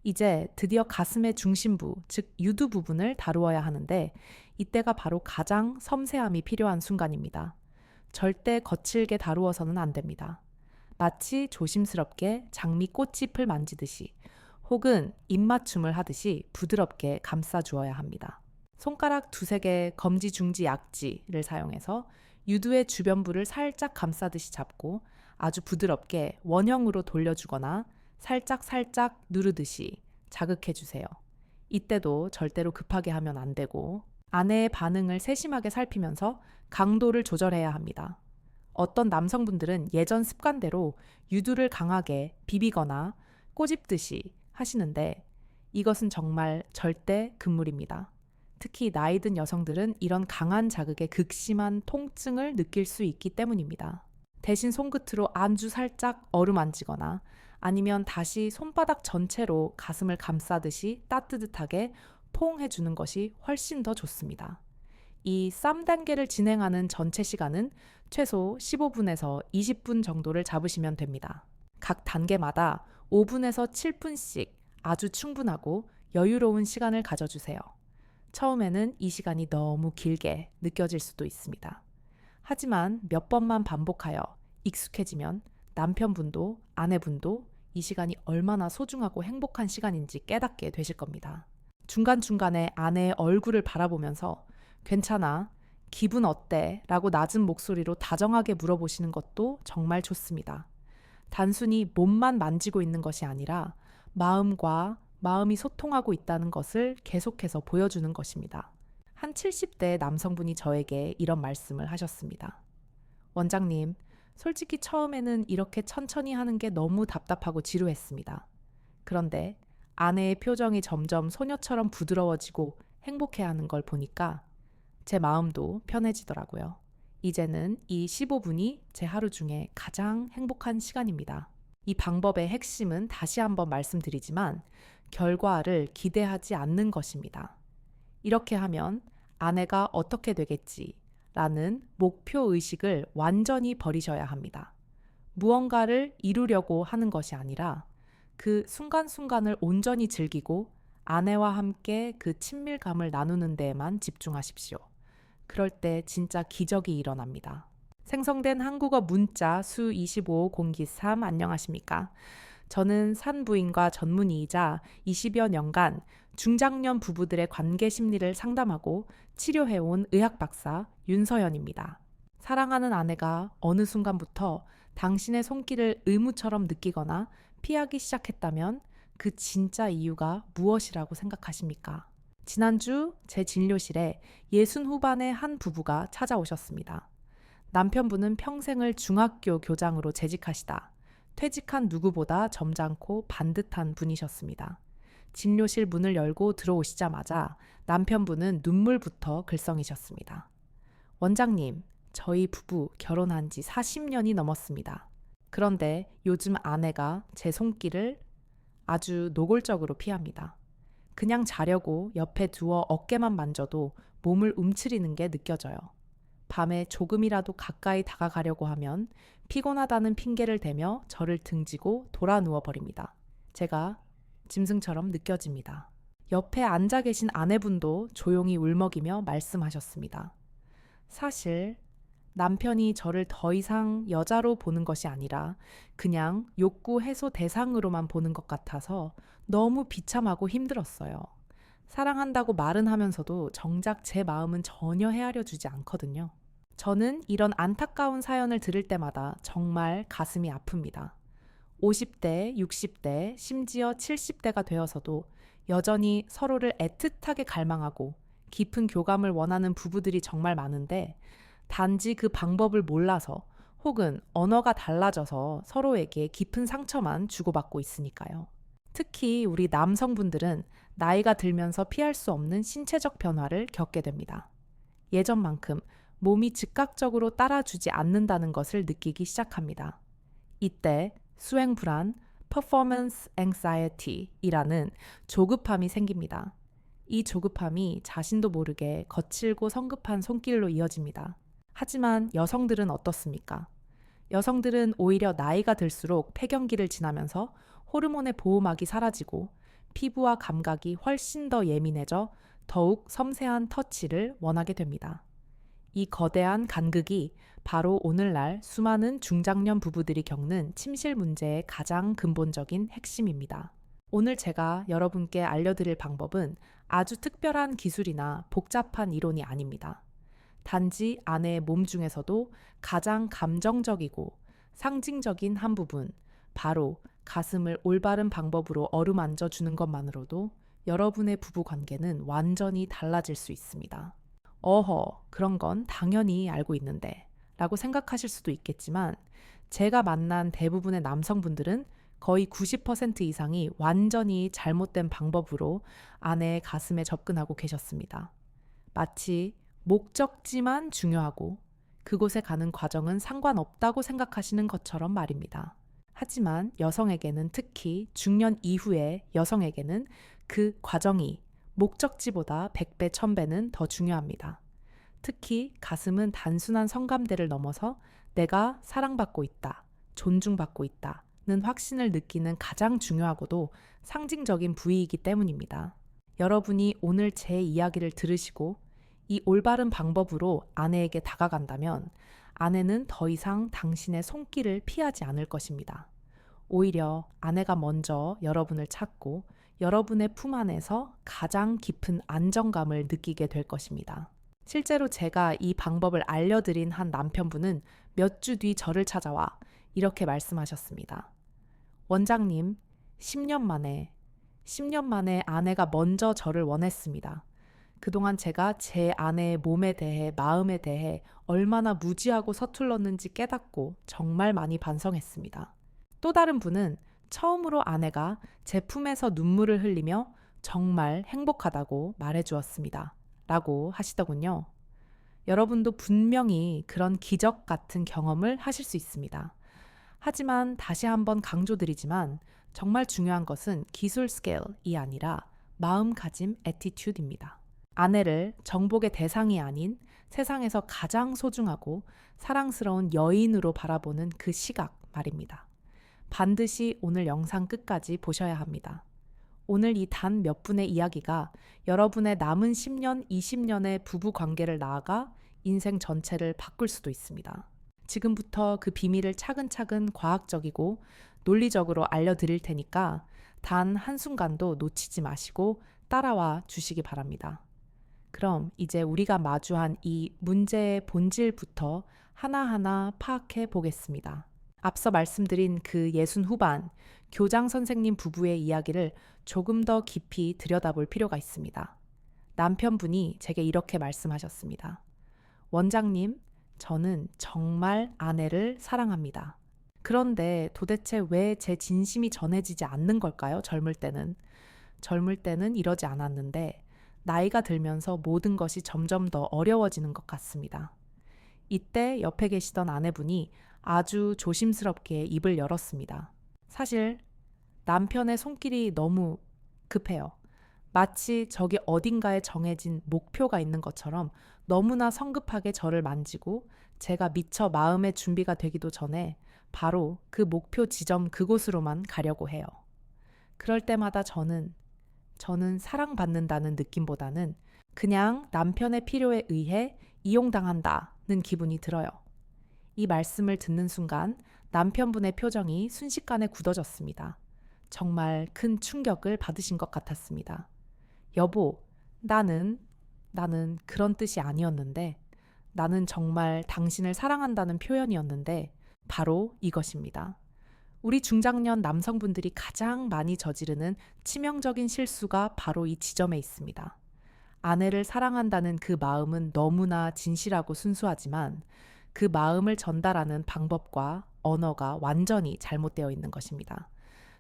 이제 드디어 가슴의 중심부, 즉 유두 부분을 다루어야 하는데 이때가 바로 가장 섬세함이 필요한 순간입니다. 절대 거칠게 다루어서는 안 됩니다. 마치 조심스럽게 장미 꽃잎을 만지듯이 혹은 입맞춤을 하듯이 부드럽게 감싸주어야 합니다. 손가락 두세 개 검지, 중지, 약지를 사용해서 유두의 주변부를 살짝 감싸듯이 잡고 아주 부드럽게 원형으로 돌려주거나 살짝 누르듯이 자극해주세요. 이때도 절대로 급하게 하면 안 되고 아내의 반응을 세심하게 살피면서 강도를 조절해야 합니다. 어떤 남성분들은 예전 습관대로 유두를 강하게 비비거나 꼬집듯이 하시는데 이것은 정말 절대 금물입니다. 특히 나이 든 여성들은 이런 강한 자극에 극심한 통증을 느낄 수 있기 때문입니다. 대신 손끝으로 아주 살짝 어루만지거나 아니면 다시 손바닥 전체로 가슴을 감싸듯이 따뜻하게 포옹해 주는 것이 훨씬 더 좋습니다. 이 쌈 단계를 진행하는 전체 시간은 최소 15분에서 20분 정도를 잡으시면 됩니다. 각 단계마다 5분에서 7분씩 아주 충분하고 여유로운 시간을 가져주세요. 처음에는 이 시간이 너무 길게 느껴질 수도 있습니다. 하지만 몇 번만 반복하여 익숙해지면 남편분도 아내분도 이 시간이 얼마나 소중하고 행복한 시간인지 깨닫게 되실 겁니다. 중간중간에 아내의 얼굴을 바라보면서 괜찮아? 기분 어때? 라고 낮은 목소리로 다정하게 물어보시는 것도 정말 좋습니다. 단순히 몸만 만지고 있는 것이 아니라 마음과 마음이 소통하고 있다는 것을 계속해서 보여주는 것입니다. 한 70대 남성분이 저에게 이런 말씀을 하셨습니다. 원장님, 솔직히 처음에는 이렇게 천천히 하는 게 너무 답답하고 지루했습니다. 그런데 아내의 표정이 점점 소녀처럼 부드러워지고 행복해하는 걸 보니까 제 마음도 편해지더라고요. 이제는 이 15분이 제 하루 중에 가장 행복한 시간입니다. 이 방법의 핵심은 다시 한번 말씀드리지만 결과를 기대하지 않는 것입니다. 이렇게 하면 아내가 어떻게 되겠지 라는 목표 의식을 완전히 버리셔야 합니다. 무언가를 이루려고 하는 것이 아니라 그 순간순간을 온전히 즐기고 아내와 함께 그 친밀감을 나누는 데에만 집중하십시오. 그럴 때 진짜 기적이 일어납니다. 생성된 한국어 문자 수25 0기3 안녕하십니까? 저는 산부인과 전문의이자 20여 년간 중장년 부부들의 관계 심리를 상담하고 치료해온 의학 박사 윤서연입니다. 사랑하는 아내가 어느 순간부터 당신의 손길을 의무처럼 느끼거나 피하기 시작했다면 그 진짜 이유가 무엇이라고 생각하십니까? 지난주 제 진료실에 60 후반의 한 부부가 찾아오셨습니다. 남편분은 평생을 중학교 교장으로 재직하시다 퇴직한 누구보다 점잖고 반듯한 분이셨습니다. 진료실 문을 열고 들어오시자마자 남편분은 눈물부터 글썽이셨습니다. 원장님, 저희 부부 결혼한 지 40년이 넘었습니다. 그런데 요즘 아내가 제 손길을 아주 노골적으로 피합니다. 그냥 자려고 옆에 두어 어깨만 만져도 몸을 움츠리는 게 느껴져요. 밤에 조금이라도 가까이 다가가려고 하면 피곤하다는 핑계를 대며 저를 등지고 돌아 누워버립니다. 제가 짐승처럼 느껴집니다. 옆에 앉아 계신 아내분도 조용히 울먹이며 말씀하셨습니다. 사실 남편이 저를 더 이상 여자로 보는 것이 아니라 그냥 욕구 해소 대상으로만 보는 것 같아서 너무 비참하고 힘들었어요. 사랑한다고 말은 하면서도 정작 제 마음은 전혀 헤아려 주지 않거든요. 저는 이런 안타까운 사연을 들을 때마다 정말 가슴이 아픕니다. 50대, 60대, 심지어 70대가 되어서도 여전히 서로를 애틋하게 갈망하고 깊은 교감을 원하는 부부들이 정말 많은데 단지 그 방법을 몰라서 혹은 언어가 달라져서 서로에게 깊은 상처만 주고받고 있으니까요. 특히 우리 남성분들은 나이가 들면서 피할 수 없는 신체적 변화를 겪게 됩니다. 예전만큼 몸이 즉각적으로 따라주지 않는다는 것을 느끼기 시작합니다. 이때 수행 불안, performance anxiety이라는 조급함이 생깁니다. 이 조급함이 자신도 모르게 거칠고 성급한 손길로 이어집니다. 하지만 여성들은 어떻습니까? 여성들은 오히려 나이가 들수록 폐경기를 지나면서 호르몬의 보호막이 사라지고 피부와 감각이 훨씬 더 예민해져 더욱 섬세한 터치를 원하게 됩니다. 이 거대한 간극이 바로 오늘날 수많은 중장년 부부들이 겪는 침실 문제의 가장 근본적인 핵심입니다. 오늘 제가 여러분께 알려드릴 방법은 아주 특별한 기술이나 복잡한 이론이 아닙니다. 단지 아내의 몸 중에서도 가장 감정적이고 상징적인 한 부분, 바로 가슴을 올바른 방법으로 어루만져 주는 것만으로도 여러분의 부부 관계는 완전히 달라질 수 있습니다. 어허, 그런 건 당연히 알고 있는데 라고 생각하실 수도 있겠지만 제가 만난 대부분의 남성분들은 거의 90% 이상이 완전히 잘못된 방법으로 아내의 가슴에 접근하고 계셨습니다. 마치 목적지만 중요하고 그곳에 가는 과정은 상관없다고 생각하시는 것처럼 말입니다. 하지만 여성에게는 특히 중년 이후의 여성에게는 그 과정이 목적지보다 100배, 1000배는 더 중요합니다. 특히 가슴은 단순한 성감대를 넘어서 내가 사랑받고 있다, 존중받고 있다는 확신을 느끼는 가장 중요하고도 상징적인 부위이기 때문입니다. 여러분이 오늘 제 이야기를 들으시고 이 올바른 방법으로 아내에게 다가간다면 아내는 더 이상 당신의 손길을 피하지 않을 것입니다. 오히려 아내가 먼저 여러분을 찾고 여러분의 품 안에서 가장 깊은 안정감을 느끼게 될 것입니다. 실제로 제가 이 방법을 알려드린 한 남편분은 몇 주 뒤 저를 찾아와 이렇게 말씀하셨습니다. 원장님, 10년 만에 아내가 먼저 저를 원했습니다. 그동안 제가 제 아내의 몸에 대해, 마음에 대해 얼마나 무지하고 서툴렀는지 깨닫고 정말 많이 반성했습니다. 또 다른 분은 처음으로 아내가 제 품에서 눈물을 흘리며 정말 행복하다고 말해주었습니다. 라고 하시더군요. 여러분도 분명히 그런 기적 같은 경험을 하실 수 있습니다. 하지만 다시 한번 강조드리지만 정말 중요한 것은 기술 스케일이 아니라 마음가짐 애티튜드입니다. 아내를 정복의 대상이 아닌 세상에서 가장 소중하고 사랑스러운 여인으로 바라보는 그 시각 말입니다. 반드시 오늘 영상 끝까지 보셔야 합니다. 오늘 이 단 몇 분의 이야기가 여러분의 남은 10년, 20년의 부부 관계를 나아가 인생 전체를 바꿀 수도 있습니다. 지금부터 그 비밀을 차근차근 과학적이고 논리적으로 알려드릴 테니까 단 한순간도 놓치지 마시고 따라와 주시기 바랍니다. 그럼 이제 우리가 마주한 이 문제의 본질부터 하나하나 파악해 보겠습니다. 앞서 말씀드린 그 60 후반 교장 선생님 부부의 이야기를 조금 더 깊이 들여다볼 필요가 있습니다. 남편분이 제게 이렇게 말씀하셨습니다. 원장님, 저는 정말 아내를 사랑합니다. 그런데 도대체 왜 제 진심이 전해지지 않는 걸까요? 젊을 때는. 젊을 때는 이러지 않았는데 나이가 들면서 모든 것이 점점 더 어려워지는 것 같습니다. 이때 옆에 계시던 아내분이 아주 조심스럽게 입을 열었습니다. 사실 남편의 손길이 너무 급해요. 마치 저기 어딘가에 정해진 목표가 있는 것처럼 너무나 성급하게 저를 만지고 제가 미처 마음의 준비가 되기도 전에 바로 그 목표 지점 그곳으로만 가려고 해요. 그럴 때마다 저는 사랑받는다는 느낌보다는 그냥 남편의 필요에 의해 이용당한다는 기분이 들어요. 이 말씀을 듣는 순간 남편분의 표정이 순식간에 굳어졌습니다. 정말 큰 충격을 받으신 것 같았습니다. 여보, 나는 그런 뜻이 아니었는데, 나는 정말 당신을 사랑한다는 표현이었는데, 바로 이것입니다. 우리 중장년 남성분들이 가장 많이 저지르는 치명적인 실수가 바로 이 지점에 있습니다. 아내를 사랑한다는 그 마음은 너무나 진실하고 순수하지만 그 마음을 전달하는 방법과 언어가 완전히 잘못되어 있는 것입니다.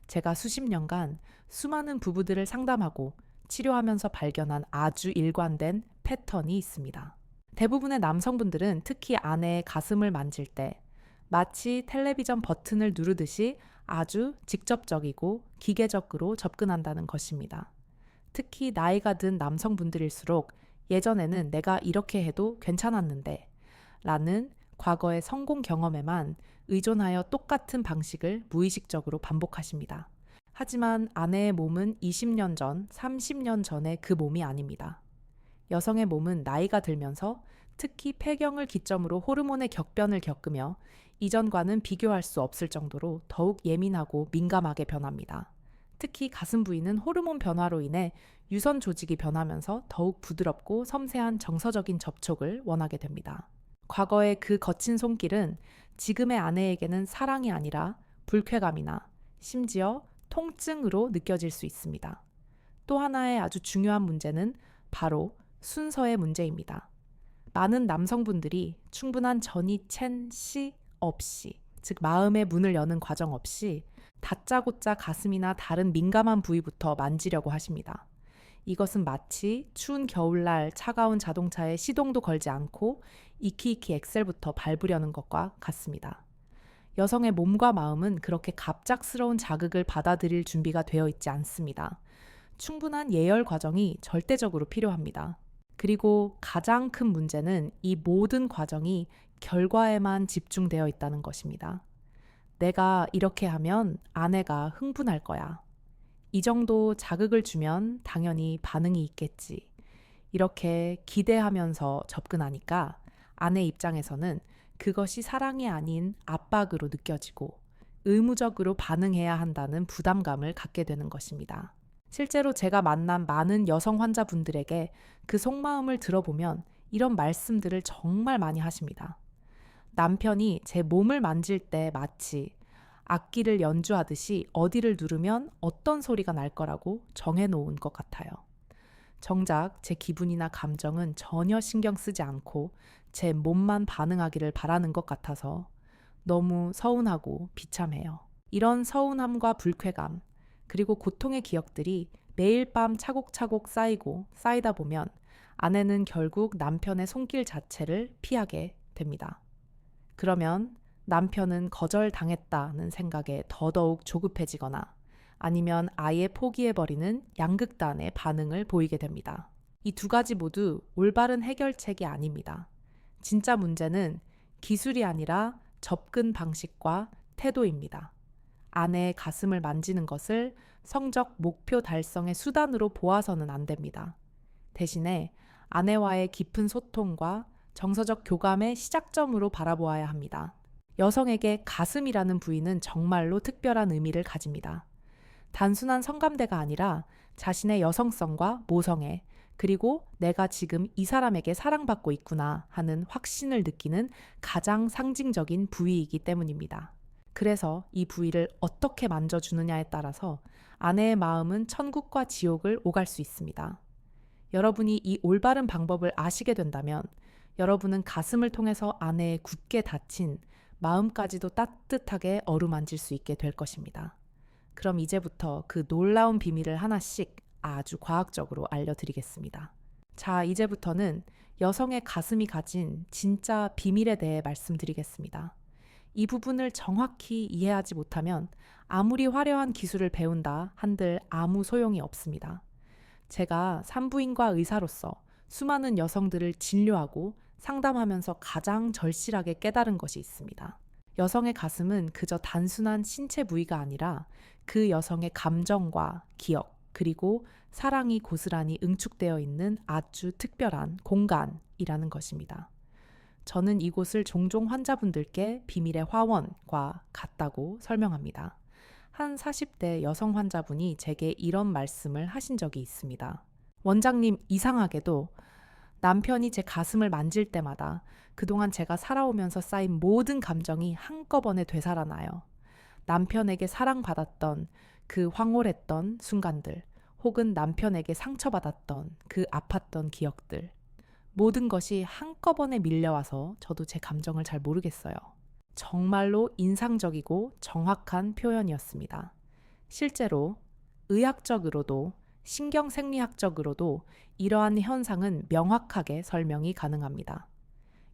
제가 수십 년간 수많은 부부들을 상담하고 치료하면서 발견한 아주 일관된 패턴이 있습니다. 대부분의 남성분들은 특히 아내의 가슴을 만질 때 마치 텔레비전 버튼을 누르듯이 아주 직접적이고 기계적으로 접근한다는 것입니다. 특히 나이가 든 남성분들일수록 예전에는 내가 이렇게 해도 괜찮았는데 라는 과거의 성공 경험에만 의존하여 똑같은 방식을 무의식적으로 반복하십니다. 하지만 아내의 몸은 20년 전, 30년 전의 그 몸이 아닙니다. 여성의 몸은 나이가 들면서 특히 폐경을 기점으로 호르몬의 격변을 겪으며 이전과는 비교할 수 없을 정도로 더욱 예민하고 민감하게 변합니다. 특히 가슴 부위는 호르몬 변화로 인해 유선 조직이 변하면서 더욱 부드럽고 섬세한 정서적인 접촉을 원하게 됩니다. 과거의 그 거친 손길은 지금의 아내에게는 사랑이 아니라 불쾌감이나 심지어 통증으로 느껴질 수 있습니다. 또 하나의 아주 중요한 문제는 바로 순서의 문제입니다. 많은 남성분들이 충분한 전이 챈 시 없이, 즉 마음의 문을 여는 과정 없이 다짜고짜 가슴이나 다른 민감한 부위부터 만지려고 하십니다. 이것은 마치 추운 겨울날 차가운 자동차에 시동도 걸지 않고 이키이키 엑셀부터 밟으려는 것과 같습니다. 여성의 몸과 마음은 그렇게 갑작스러운 자극을 받아들일 준비가 되어 있지 않습니다. 충분한 예열 과정이 절대적으로 필요합니다. 그리고 가장 큰 문제는 이 모든 과정이 결과에만 집중되어 있다는 것입니다. 내가 이렇게 하면 아내가 흥분할 거야. 이 정도 자극을 주면 당연히 반응이 있겠지. 이렇게 기대하면서 접근하니까 아내 입장에서는 그것이 사랑이 아닌 압박으로 느껴지고 의무적으로 반응해야 한다는 부담감을 갖게 되는 것입니다. 실제로 제가 만난 많은 여성 환자분들에게 그 속마음을 들어보면 이런 말씀들을 정말 많이 하십니다. 남편이 제 몸을 만질 때 마치 악기를 연주하듯이 어디를 누르면 어떤 소리가 날 거라고 정해놓은 것 같아요. 정작 제 기분이나 감정은 전혀 신경 쓰지 않고 제 몸만 반응하기를 바라는 것 같아서 너무 서운하고 비참해요. 이런 서운함과 불쾌감, 그리고 고통의 기억들이 매일 밤 차곡차곡 쌓이다 보면 아내는 결국 남편의 손길 자체를 피하게 됩니다. 그러면 남편은 거절당했다는 생각에 더더욱 조급해지거나 아니면 아예 포기해버리는 양극단의 반응을 보이게 됩니다. 이 두 가지 모두 올바른 해결책이 아닙니다. 진짜 문제는 기술이 아니라 접근 방식과 태도입니다. 아내의 가슴을 만지는 것을 성적 목표 달성의 수단으로 보아서는 안 됩니다. 대신에 아내와의 깊은 소통과 정서적 교감의 시작점으로 바라보아야 합니다. 여성에게 가슴이라는 부위는 정말로 특별한 의미를 가집니다. 단순한 성감대가 아니라 자신의 여성성과 모성애, 그리고 내가 지금 이 사람에게 사랑받고 있구나 하는 확신을 느끼는 가장 상징적인 부위이기 때문입니다. 그래서 이 부위를 어떻게 만져주느냐에 따라서 아내의 마음은 천국과 지옥을 오갈 수 있습니다. 여러분이 이 올바른 방법을 아시게 된다면 여러분은 가슴을 통해서 아내의 굳게 닫힌 마음까지도 따뜻하게 어루만질 수 있게 될 것입니다. 그럼 이제부터 그 놀라운 비밀을 하나씩 아주 과학적으로 알려드리겠습니다. 자, 이제부터는 여성의 가슴이 가진 진짜 비밀에 대해 말씀드리겠습니다. 이 부분을 정확히 이해하지 못하면 아무리 화려한 기술을 배운다 한들 아무 소용이 없습니다. 제가 산부인과 의사로서 수많은 여성들을 진료하고 상담하면서 가장 절실하게 깨달은 것이 있습니다. 여성의 가슴은 그저 단순한 신체 부위가 아니라 그 여성의 감정과 기억, 그리고 사랑이 고스란히 응축되어 있는 아주 특별한 공간이라는 것입니다. 저는 이곳을 종종 환자분들께 비밀의 화원과 같다고 설명합니다. 한 40대 여성 환자분이 제게 이런 말씀을 하신 적이 있습니다. 원장님, 이상하게도 남편이 제 가슴을 만질 때마다 그동안 제가 살아오면서 쌓인 모든 감정이 한꺼번에 되살아나요. 남편에게 사랑받았던 그 황홀했던 순간들, 혹은 남편에게 상처받았던 그 아팠던 기억들, 모든 것이 한꺼번에 밀려와서 저도 제 감정을 잘 모르겠어요. 정말로 인상적이고 정확한 표현이었습니다. 실제로 의학적으로도 신경생리학적으로도 이러한 현상은 명확하게 설명이 가능합니다.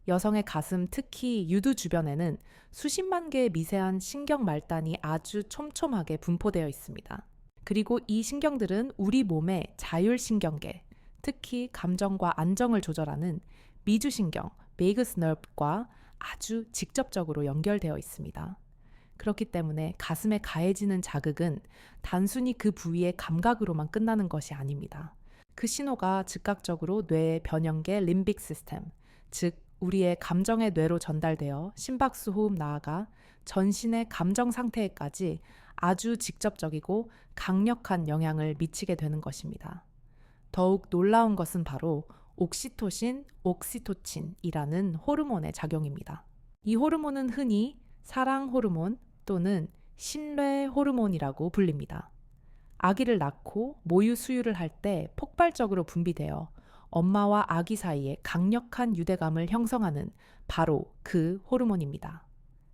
여성의 가슴, 특히 유두 주변에는 수십만 개의 미세한 신경 말단이 아주 촘촘하게 분포되어 있습니다. 그리고 이 신경들은 우리 몸의 자율신경계, 특히 감정과 안정을 조절하는 미주신경, 베이거스 너브과 아주 직접적으로 연결되어 있습니다. 그렇기 때문에 가슴에 가해지는 자극은 단순히 그 부위의 감각으로만 끝나는 것이 아닙니다. 그 신호가 즉각적으로 뇌의 변형계 림빅 시스템, 즉 우리의 감정의 뇌로 전달되어 심박수 호흡 나아가 전신의 감정 상태에까지 아주 직접적이고 강력한 영향을 미치게 되는 것입니다. 더욱 놀라운 것은 바로 옥시토신, 옥시토친이라는 호르몬의 작용입니다. 이 호르몬은 흔히 사랑 호르몬 또는 신뢰 호르몬이라고 불립니다. 아기를 낳고 모유 수유를 할 때 폭발적으로 분비되어 엄마와 아기 사이에 강력한 유대감을 형성하는 바로 그 호르몬입니다.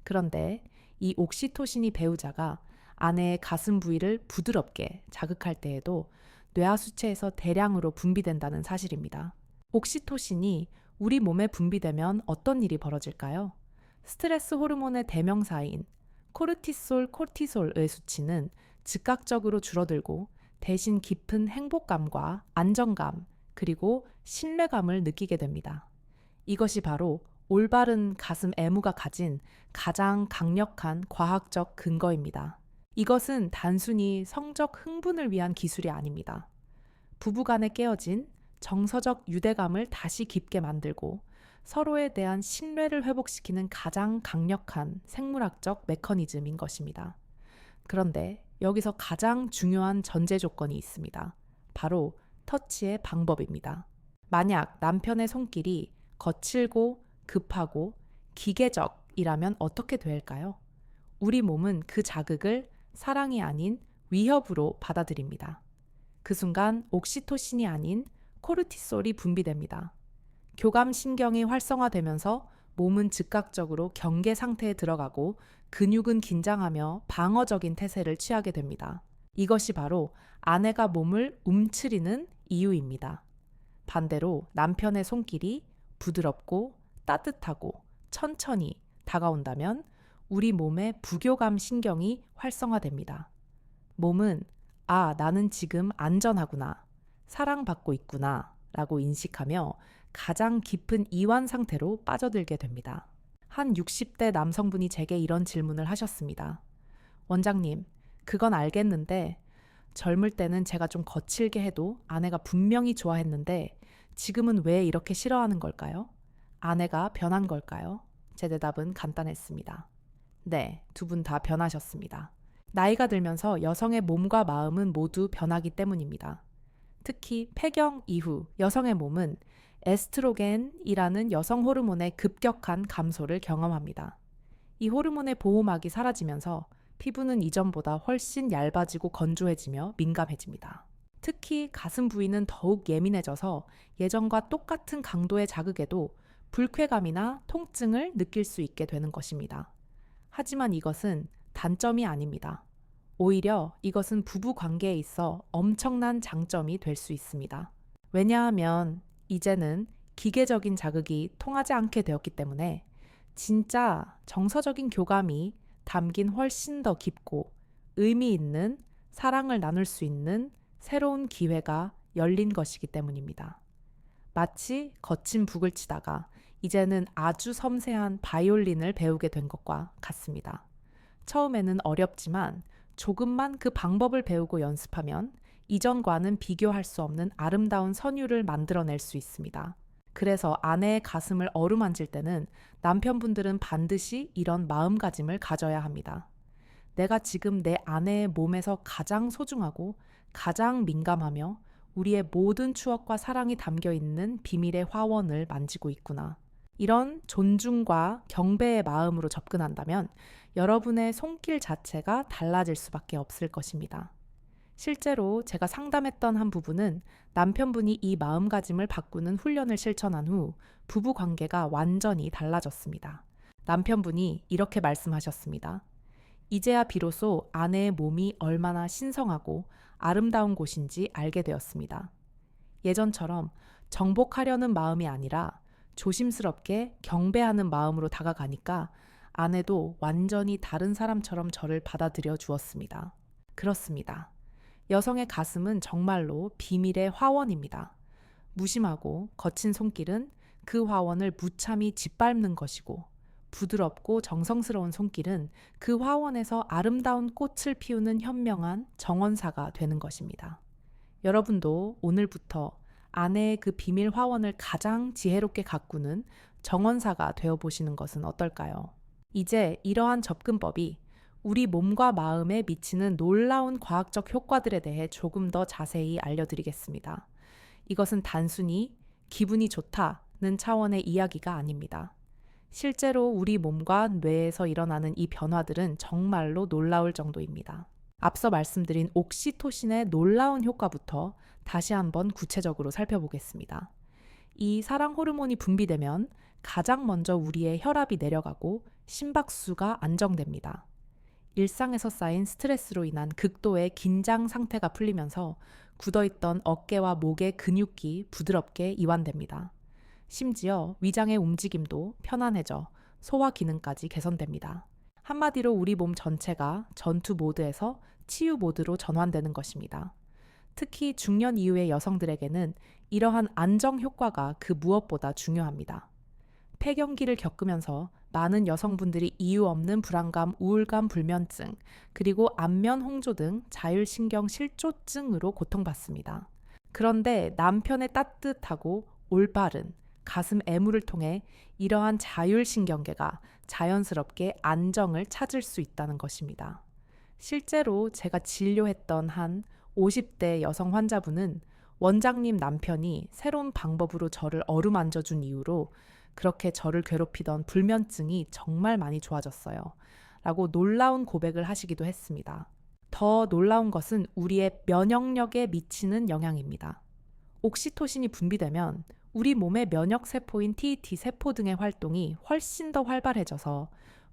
그런데 이 옥시토신이 배우자가 아내의 가슴 부위를 부드럽게 자극할 때에도 뇌하수체에서 대량으로 분비된다는 사실입니다. 옥시토신이 우리 몸에 분비되면 어떤 일이 벌어질까요? 스트레스 호르몬의 대명사인 코르티솔, 코르티솔의 수치는 즉각적으로 줄어들고 대신 깊은 행복감과 안정감, 그리고 신뢰감을 느끼게 됩니다. 이것이 바로 올바른 가슴 애무가 가진 가장 강력한 과학적 근거입니다. 이것은 단순히 성적 흥분을 위한 기술이 아닙니다. 부부간에 깨어진 정서적 유대감을 다시 깊게 만들고 서로에 대한 신뢰를 회복시키는 가장 강력한 생물학적 메커니즘인 것입니다. 그런데 여기서 가장 중요한 전제 조건이 있습니다. 바로 터치의 방법입니다. 만약 남편의 손길이 거칠고 급하고 기계적이라면 어떻게 될까요? 우리 몸은 그 자극을 사랑이 아닌 위협으로 받아들입니다. 그 순간 옥시토신이 아닌 코르티솔이 분비됩니다. 교감신경이 활성화되면서 몸은 즉각적으로 경계 상태에 들어가고 근육은 긴장하며 방어적인 태세를 취하게 됩니다. 이것이 바로 아내가 몸을 움츠리는 이유입니다. 반대로 남편의 손길이 부드럽고 따뜻하고 천천히 다가온다면 우리 몸의 부교감 신경이 활성화됩니다. 몸은 나는 지금 안전하구나, 사랑받고 있구나 라고 인식하며 가장 깊은 이완 상태로 빠져들게 됩니다. 한 60대 남성분이 제게 이런 질문을 하셨습니다. 원장님, 그건 알겠는데 젊을 때는 제가 좀 거칠게 해도 아내가 분명히 좋아했는데 지금은 왜 이렇게 싫어하는 걸까요? 아내가 변한 걸까요? 제 대답은 간단했습니다. 네, 두 분 다 변하셨습니다. 나이가 들면서 여성의 몸과 마음은 모두 변하기 때문입니다. 특히 폐경 이후 여성의 몸은 에스트로겐이라는 여성 호르몬의 급격한 감소를 경험합니다. 이 호르몬의 보호막이 사라지면서 피부는 이전보다 훨씬 얇아지고 건조해지며 민감해집니다. 특히 가슴 부위는 더욱 예민해져서 예전과 똑같은 강도의 자극에도 불쾌감이나 통증을 느낄 수 있게 되는 것입니다. 하지만 이것은 단점이 아닙니다. 오히려 이것은 부부 관계에 있어 엄청난 장점이 될 수 있습니다. 왜냐하면 이제는 기계적인 자극이 통하지 않게 되었기 때문에 진짜 정서적인 교감이 담긴 훨씬 더 깊고 의미 있는 사랑을 나눌 수 있는 새로운 기회가 열린 것이기 때문입니다. 마치 거친 북을 치다가 이제는 아주 섬세한 바이올린을 배우게 된 것과 같습니다. 처음에는 어렵지만 조금만 그 방법을 배우고 연습하면 이전과는 비교할 수 없는 아름다운 선율을 만들어낼 수 있습니다. 그래서 아내의 가슴을 어루만질 때는 남편분들은 반드시 이런 마음가짐을 가져야 합니다. 내가 지금 내 아내의 몸에서 가장 소중하고 가장 민감하며 우리의 모든 추억과 사랑이 담겨 있는 비밀의 화원을 만지고 있구나. 이런 존중과 경배의 마음으로 접근한다면 여러분의 손길 자체가 달라질 수밖에 없을 것입니다. 실제로 제가 상담했던 한 부부는 남편분이 이 마음가짐을 바꾸는 훈련을 실천한 후 부부 관계가 완전히 달라졌습니다. 남편분이 이렇게 말씀하셨습니다. 이제야 비로소 아내의 몸이 얼마나 신성하고 아름다운 곳인지 알게 되었습니다. 예전처럼 정복하려는 마음이 아니라 조심스럽게 경배하는 마음으로 다가가니까 아내도 완전히 다른 사람처럼 저를 받아들여 주었습니다. 그렇습니다. 여성의 가슴은 정말로 비밀의 화원입니다. 무심하고 거친 손길은 그 화원을 무참히 짓밟는 것이고 부드럽고 정성스러운 손길은 그 화원에서 아름다운 꽃을 피우는 현명한 정원사가 되는 것입니다. 여러분도 오늘부터 아내의 그 비밀 화원을 가장 지혜롭게 가꾸는 정원사가 되어보시는 것은 어떨까요? 이제 이러한 접근법이 우리 몸과 마음에 미치는 놀라운 과학적 효과들에 대해 조금 더 자세히 알려드리겠습니다. 이것은 단순히 기분이 좋다는 차원의 이야기가 아닙니다. 실제로 우리 몸과 뇌에서 일어나는 이 변화들은 정말로 놀라울 정도입니다. 앞서 말씀드린 옥시토신의 놀라운 효과부터 다시 한번 구체적으로 살펴보겠습니다. 이 사랑 호르몬이 분비되면 가장 먼저 우리의 혈압이 내려가고 심박수가 안정됩니다. 일상에서 쌓인 스트레스로 인한 극도의 긴장 상태가 풀리면서 굳어있던 어깨와 목의 근육이 부드럽게 이완됩니다. 심지어 위장의 움직임도 편안해져 소화 기능까지 개선됩니다. 한마디로 우리 몸 전체가 전투 모드에서 치유 모드로 전환되는 것입니다. 특히 중년 이후의 여성들에게는 이러한 안정 효과가 그 무엇보다 중요합니다. 폐경기를 겪으면서 많은 여성분들이 이유 없는 불안감, 우울감, 불면증, 그리고 안면 홍조 등 자율신경 실조증으로 고통받습니다. 그런데 남편의 따뜻하고 올바른 가슴 애무를 통해 이러한 자율신경계가 자연스럽게 안정을 찾을 수 있다는 것입니다. 실제로 제가 진료했던 한 50대 여성 환자분은 원장님 남편이 새로운 방법으로 저를 어루만져준 이후로 그렇게 저를 괴롭히던 불면증이 정말 많이 좋아졌어요. 라고 놀라운 고백을 하시기도 했습니다. 더 놀라운 것은 우리의 면역력에 미치는 영향입니다. 옥시토신이 분비되면 우리 몸의 면역세포인 T 세포 등의 활동이 훨씬 더 활발해져서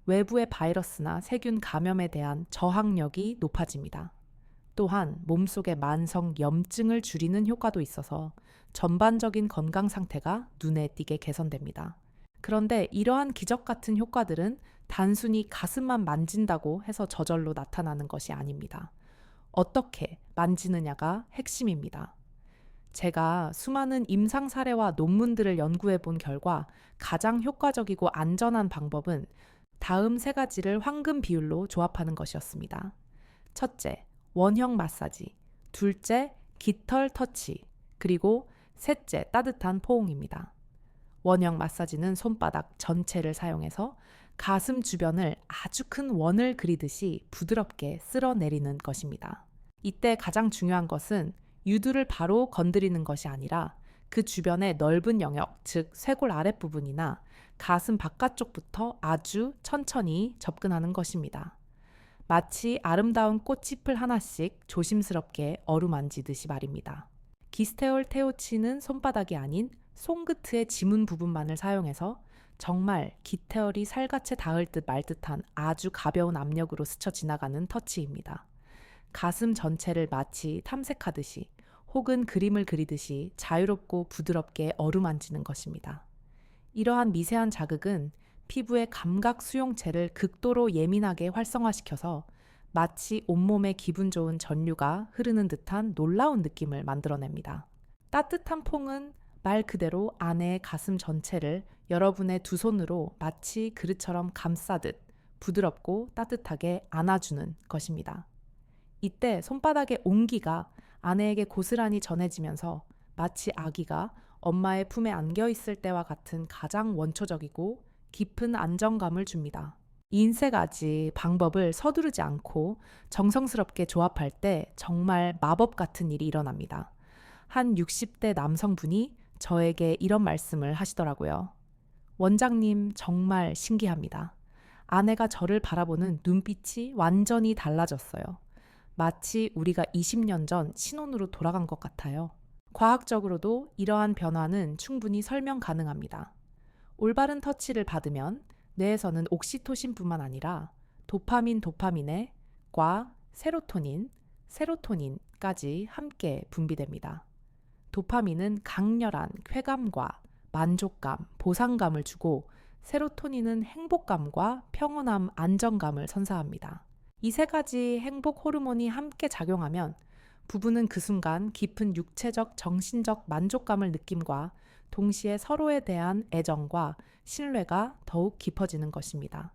외부의 바이러스나 세균 감염에 대한 저항력이 높아집니다. 또한 몸속의 만성 염증을 줄이는 효과도 있어서 전반적인 건강 상태가 눈에 띄게 개선됩니다. 그런데 이러한 기적 같은 효과들은 단순히 가슴만 만진다고 해서 저절로 나타나는 것이 아닙니다. 어떻게 만지느냐가 핵심입니다. 제가 수많은 임상 사례와 논문들을 연구해 본 결과 가장 효과적이고 안전한 방법은 다음 세 가지를 황금 비율로 조합하는 것이었습니다. 첫째, 원형 마사지. 둘째, 깃털 터치. 그리고 셋째, 따뜻한 포옹입니다. 원형 마사지는 손바닥 전체를 사용해서 가슴 주변을 아주 큰 원을 그리듯이 부드럽게 쓸어내리는 것입니다. 이때 가장 중요한 것은 유두를 바로 건드리는 것이 아니라 그 주변의 넓은 영역, 즉 쇄골 아랫부분이나 가슴 바깥쪽부터 아주 천천히 접근하는 것입니다. 마치 아름다운 꽃잎을 하나씩 조심스럽게 어루만지듯이 말입니다. 기스테올 테오치는 손바닥이 아닌 손끝의 지문 부분만을 사용해서 정말 깃털이 살갗에 닿을 듯 말 듯한 아주 가벼운 압력으로 스쳐 지나가는 터치입니다. 가슴 전체를 마치 탐색하듯이 혹은 그림을 그리듯이 자유롭고 부드럽게 어루만지는 것입니다. 이러한 미세한 자극은 피부의 감각 수용체를 극도로 예민하게 활성화시켜서 마치 온몸에 기분 좋은 전류가 흐르는 듯한 놀라운 느낌을 만들어냅니다. 따뜻한 퐁은 말 그대로 아내의 가슴 전체를 여러분의 두 손으로 마치 그릇처럼 감싸듯 부드럽고 따뜻하게 안아주는 것입니다. 이때 손바닥의 온기가 아내에게 고스란히 전해지면서 마치 아기가 엄마의 품에 안겨 있을 때와 같은 가장 원초적이고 깊은 안정감을 줍니다. 이 세 가지 방법을 서두르지 않고 정성스럽게 조합할 때 정말 마법 같은 일이 일어납니다. 한 60대 남성분이 저에게 이런 말씀을 하시더라고요. 원장님 정말 신기합니다. 아내가 저를 바라보는 눈빛이 완전히 달라졌어요. 마치 우리가 20년 전 신혼으로 돌아간 것 같아요. 과학적으로도 이러한 변화는 충분히 설명 가능합니다. 올바른 터치를 받으면 뇌에서는 옥시토신뿐만 아니라 도파민의 과 세로토닌까지 함께 분비됩니다. 도파민은 강렬한 쾌감과 만족감, 보상감을 주고 세로토닌은 행복감과 평온함, 안정감을 선사합니다. 이 세 가지 행복 호르몬이 함께 작용하면 부부는 그 순간 깊은 육체적, 정신적 만족감을 느낌과 동시에 서로에 대한 애정과 신뢰가 더욱 깊어지는 것입니다.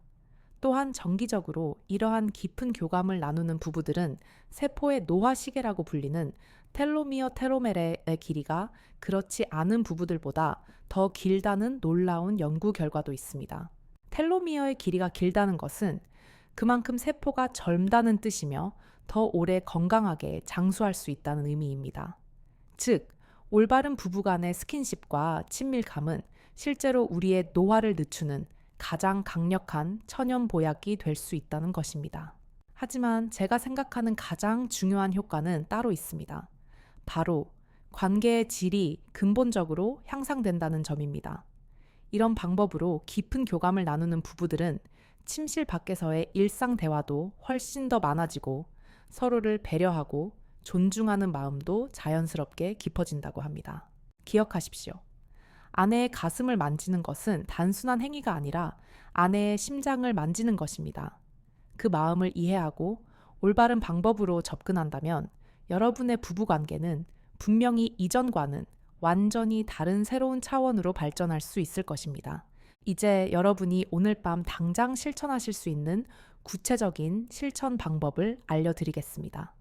또한 정기적으로 이러한 깊은 교감을 나누는 부부들은 세포의 노화 시계라고 불리는 텔로메의 길이가 그렇지 않은 부부들보다 더 길다는 놀라운 연구 결과도 있습니다. 텔로미어의 길이가 길다는 것은 그만큼 세포가 젊다는 뜻이며 더 오래 건강하게 장수할 수 있다는 의미입니다. 즉, 올바른 부부간의 스킨십과 친밀감은 실제로 우리의 노화를 늦추는 가장 강력한 천연 보약이 될 수 있다는 것입니다. 하지만 제가 생각하는 가장 중요한 효과는 따로 있습니다. 바로 관계의 질이 근본적으로 향상된다는 점입니다. 이런 방법으로 깊은 교감을 나누는 부부들은 침실 밖에서의 일상 대화도 훨씬 더 많아지고 서로를 배려하고 존중하는 마음도 자연스럽게 깊어진다고 합니다. 기억하십시오. 아내의 가슴을 만지는 것은 단순한 행위가 아니라 아내의 심장을 만지는 것입니다. 그 마음을 이해하고 올바른 방법으로 접근한다면 여러분의 부부관계는 분명히 이전과는 완전히 다른 새로운 차원으로 발전할 수 있을 것입니다. 이제 여러분이 오늘 밤 당장 실천하실 수 있는 구체적인 실천 방법을 알려드리겠습니다.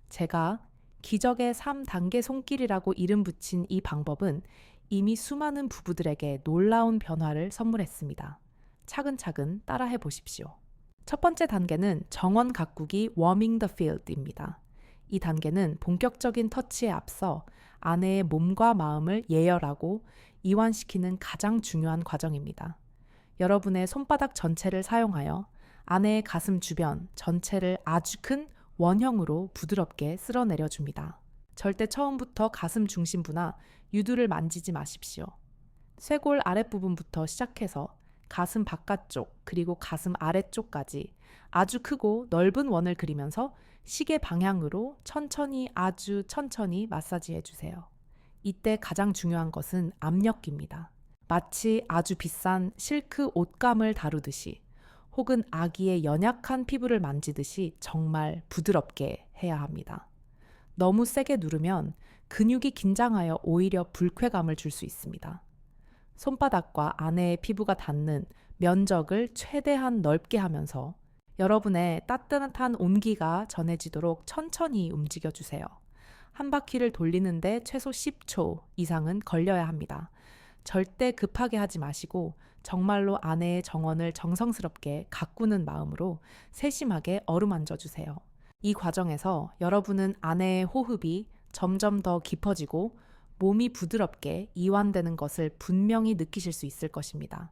제가 기적의 3단계 손길이라고 이름 붙인 이 방법은 이미 수많은 부부들에게 놀라운 변화를 선물했습니다. 차근차근 따라해 보십시오. 첫 번째 단계는 정원 가꾸기 Warming the Field입니다. 이 단계는 본격적인 터치에 앞서 아내의 몸과 마음을 예열하고 이완시키는 가장 중요한 과정입니다. 여러분의 손바닥 전체를 사용하여 아내의 가슴 주변 전체를 아주 큰 원형으로 부드럽게 쓸어내려 줍니다. 절대 처음부터 가슴 중심부나 유두를 만지지 마십시오. 쇄골 아랫부분부터 시작해서 가슴 바깥쪽 그리고 가슴 아래쪽까지 아주 크고 넓은 원을 그리면서 시계 방향으로 아주 천천히 마사지해 주세요. 이때 가장 중요한 것은 압력기입니다. 마치 아주 비싼 실크 옷감을 다루듯이 혹은 아기의 연약한 피부를 만지듯이 정말 부드럽게 해야 합니다. 너무 세게 누르면 근육이 긴장하여 오히려 불쾌감을 줄 수 있습니다. 손바닥과 아내의 피부가 닿는 면적을 최대한 넓게 하면서 여러분의 따뜻한 온기가 전해지도록 천천히 움직여주세요. 한 바퀴를 돌리는데 최소 10초 이상은 걸려야 합니다. 절대 급하게 하지 마시고 정말로 아내의 정원을 정성스럽게 가꾸는 마음으로 세심하게 어루만져 주세요. 이 과정에서 여러분은 아내의 호흡이 점점 더 깊어지고 몸이 부드럽게 이완되는 것을 분명히 느끼실 수 있을 것입니다.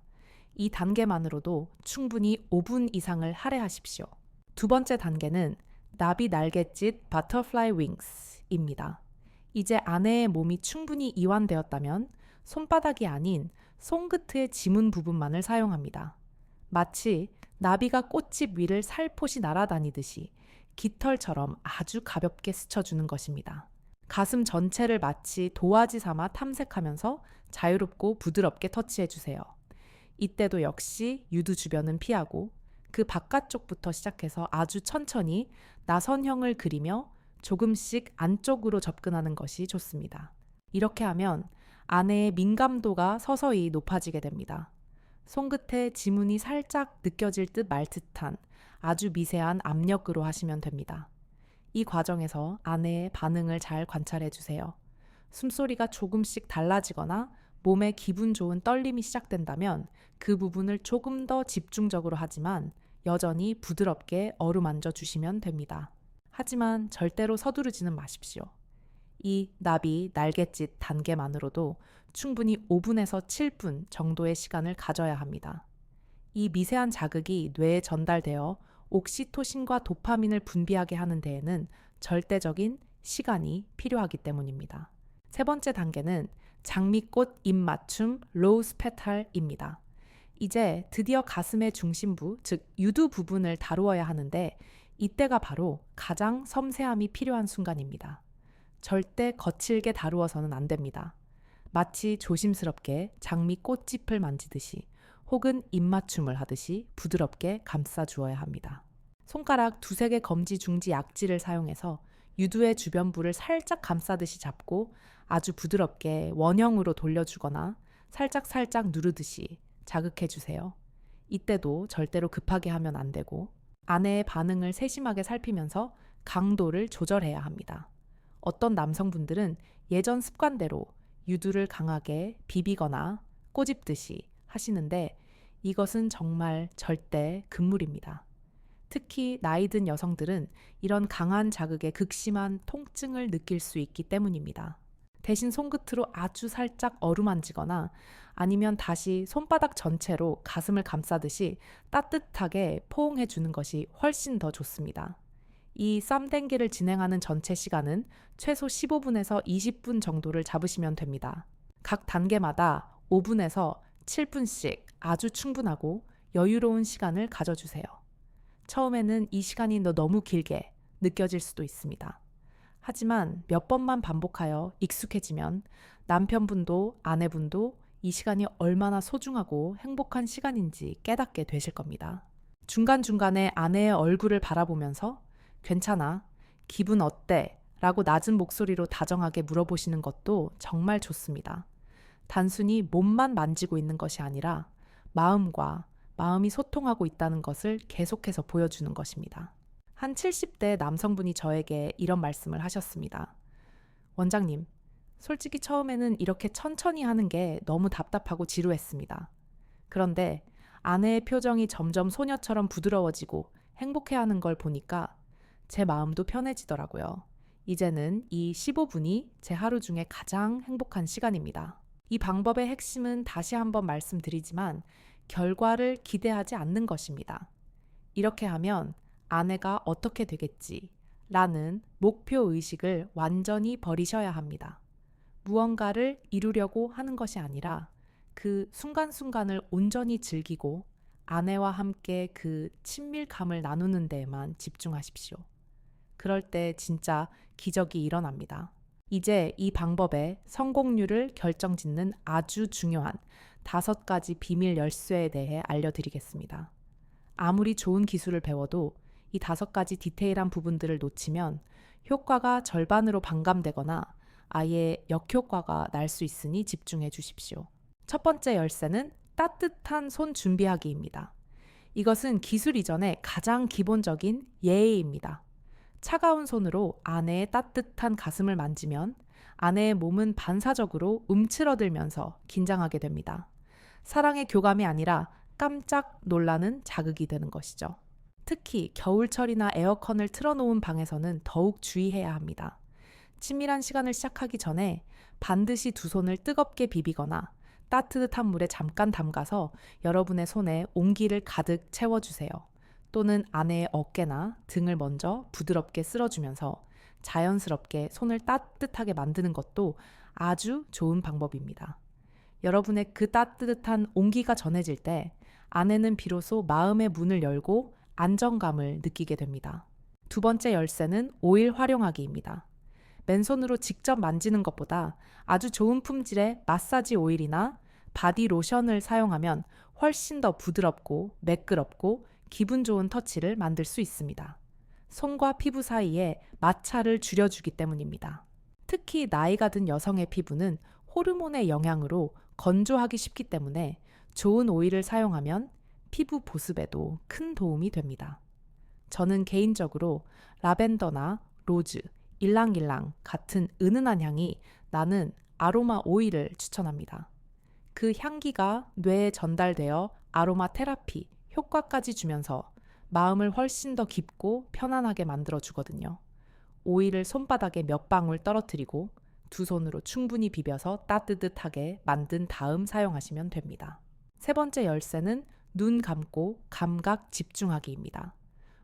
이 단계만으로도 충분히 5분 이상을 할애하십시오. 두 번째 단계는 나비 날갯짓 Butterfly Wings입니다. 이제 아내의 몸이 충분히 이완되었다면 손바닥이 아닌 손끝의 지문 부분만을 사용합니다. 마치 나비가 꽃집 위를 살포시 날아다니듯이 깃털처럼 아주 가볍게 스쳐주는 것입니다. 가슴 전체를 마치 도화지 삼아 탐색하면서 자유롭고 부드럽게 터치해주세요. 이때도 역시 유두 주변은 피하고 그 바깥쪽부터 시작해서 아주 천천히 나선형을 그리며 조금씩 안쪽으로 접근하는 것이 좋습니다. 이렇게 하면 아내의 민감도가 서서히 높아지게 됩니다. 손끝에 지문이 살짝 느껴질 듯 말 듯한 아주 미세한 압력으로 하시면 됩니다. 이 과정에서 아내의 반응을 잘 관찰해 주세요. 숨소리가 조금씩 달라지거나 몸에 기분 좋은 떨림이 시작된다면 그 부분을 조금 더 집중적으로 하지만 여전히 부드럽게 어루만져 주시면 됩니다. 하지만 절대로 서두르지는 마십시오. 이 나비 날갯짓 단계만으로도 충분히 5분에서 7분 정도의 시간을 가져야 합니다. 이 미세한 자극이 뇌에 전달되어 옥시토신과 도파민을 분비하게 하는 데에는 절대적인 시간이 필요하기 때문입니다. 세 번째 단계는 장미꽃 입맞춤 로우스 페탈입니다. 이제 드디어 가슴의 중심부, 즉 유두 부분을 다루어야 하는데 이때가 바로 가장 섬세함이 필요한 순간입니다. 절대 거칠게 다루어서는 안 됩니다. 마치 조심스럽게 장미 꽃잎을 만지듯이 혹은 입맞춤을 하듯이 부드럽게 감싸 주어야 합니다. 손가락 두세 개 검지 중지 약지를 사용해서 유두의 주변부를 살짝 감싸듯이 잡고 아주 부드럽게 원형으로 돌려주거나 살짝 누르듯이 자극해 주세요. 이때도 절대로 급하게 하면 안 되고 아내의 반응을 세심하게 살피면서 강도를 조절해야 합니다. 어떤 남성분들은 예전 습관대로 유두를 강하게 비비거나 꼬집듯이 하시는데 이것은 정말 절대 금물입니다. 특히 나이 든 여성들은 이런 강한 자극에 극심한 통증을 느낄 수 있기 때문입니다. 대신 손끝으로 아주 살짝 어루만지거나 아니면 다시 손바닥 전체로 가슴을 감싸듯이 따뜻하게 포옹해 주는 것이 훨씬 더 좋습니다. 이 쌈땡기를 진행하는 전체 시간은 최소 15분에서 20분 정도를 잡으시면 됩니다. 각 단계마다 5분에서 7분씩 아주 충분하고 여유로운 시간을 가져주세요. 처음에는 이 시간이 너무 길게 느껴질 수도 있습니다. 하지만 몇 번만 반복하여 익숙해지면 남편분도 아내분도 이 시간이 얼마나 소중하고 행복한 시간인지 깨닫게 되실 겁니다. 중간중간에 아내의 얼굴을 바라보면서 괜찮아? 기분 어때? 라고 낮은 목소리로 다정하게 물어보시는 것도 정말 좋습니다. 단순히 몸만 만지고 있는 것이 아니라 마음이 소통하고 있다는 것을 계속해서 보여주는 것입니다. 한 70대 남성분이 저에게 이런 말씀을 하셨습니다. 원장님, 솔직히 처음에는 이렇게 천천히 하는 게 너무 답답하고 지루했습니다. 그런데 아내의 표정이 점점 소녀처럼 부드러워지고 행복해하는 걸 보니까 제 마음도 편해지더라고요. 이제는 이 15분이 제 하루 중에 가장 행복한 시간입니다. 이 방법의 핵심은 다시 한번 말씀드리지만 결과를 기대하지 않는 것입니다. 이렇게 하면 아내가 어떻게 되겠지? 라는 목표 의식을 완전히 버리셔야 합니다. 무언가를 이루려고 하는 것이 아니라 그 순간순간을 온전히 즐기고 아내와 함께 그 친밀감을 나누는 데에만 집중하십시오. 그럴 때 진짜 기적이 일어납니다. 이제 이 방법의 성공률을 결정짓는 아주 중요한 5가지 비밀 열쇠에 대해 알려드리겠습니다. 아무리 좋은 기술을 배워도 이 5가지 디테일한 부분들을 놓치면 효과가 절반으로 반감되거나 아예 역효과가 날 수 있으니 집중해 주십시오. 첫 번째 열쇠는 따뜻한 손 준비하기입니다. 이것은 기술 이전의 가장 기본적인 예의입니다. 차가운 손으로 아내의 따뜻한 가슴을 만지면 아내의 몸은 반사적으로 움츠러들면서 긴장하게 됩니다. 사랑의 교감이 아니라 깜짝 놀라는 자극이 되는 것이죠. 특히 겨울철이나 에어컨을 틀어놓은 방에서는 더욱 주의해야 합니다. 친밀한 시간을 시작하기 전에 반드시 두 손을 뜨겁게 비비거나 따뜻한 물에 잠깐 담가서 여러분의 손에 온기를 가득 채워주세요. 또는 아내의 어깨나 등을 먼저 부드럽게 쓸어주면서 자연스럽게 손을 따뜻하게 만드는 것도 아주 좋은 방법입니다. 여러분의 그 따뜻한 온기가 전해질 때 아내는 비로소 마음의 문을 열고 안정감을 느끼게 됩니다. 두 번째 열쇠는 오일 활용하기입니다. 맨손으로 직접 만지는 것보다 아주 좋은 품질의 마사지 오일이나 바디 로션을 사용하면 훨씬 더 부드럽고 매끄럽고 기분 좋은 터치를 만들 수 있습니다. 손과 피부 사이에 마찰을 줄여주기 때문입니다. 특히 나이가 든 여성의 피부는 호르몬의 영향으로 건조하기 쉽기 때문에 좋은 오일을 사용하면 피부 보습에도 큰 도움이 됩니다. 저는 개인적으로 라벤더나 로즈, 일랑일랑 같은 은은한 향이 나는 아로마 오일을 추천합니다. 그 향기가 뇌에 전달되어 아로마 테라피 효과까지 주면서 마음을 훨씬 더 깊고 편안하게 만들어 주거든요. 오일을 손바닥에 몇 방울 떨어뜨리고 두 손으로 충분히 비벼서 따뜻하게 만든 다음 사용하시면 됩니다. 세 번째 열쇠는 눈 감고 감각 집중하기입니다.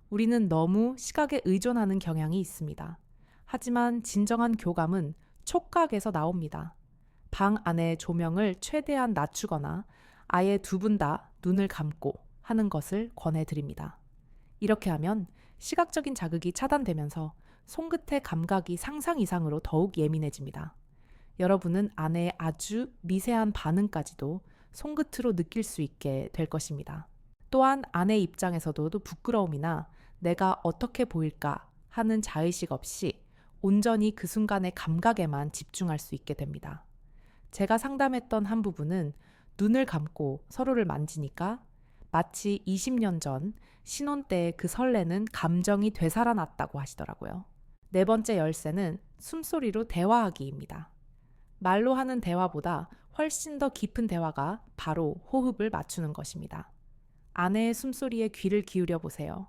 우리는 너무 시각에 의존하는 경향이 있습니다. 하지만 진정한 교감은 촉각에서 나옵니다. 방 안의 조명을 최대한 낮추거나 아예 두 분 다 눈을 감고 하는 것을 권해드립니다. 이렇게 하면 시각적인 자극이 차단되면서 손끝의 감각이 상상 이상으로 더욱 예민해집니다. 여러분은 아내의 아주 미세한 반응까지도 손끝으로 느낄 수 있게 될 것입니다. 또한 아내 입장에서도 부끄러움이나 내가 어떻게 보일까 하는 자의식 없이 온전히 그 순간의 감각에만 집중할 수 있게 됩니다. 제가 상담했던 한 부부는 눈을 감고 서로를 만지니까 마치 20년 전 신혼 때의 그 설레는 감정이 되살아났다고 하시더라고요. 네 번째 열쇠는 숨소리로 대화하기입니다. 말로 하는 대화보다 훨씬 더 깊은 대화가 바로 호흡을 맞추는 것입니다. 아내의 숨소리에 귀를 기울여 보세요.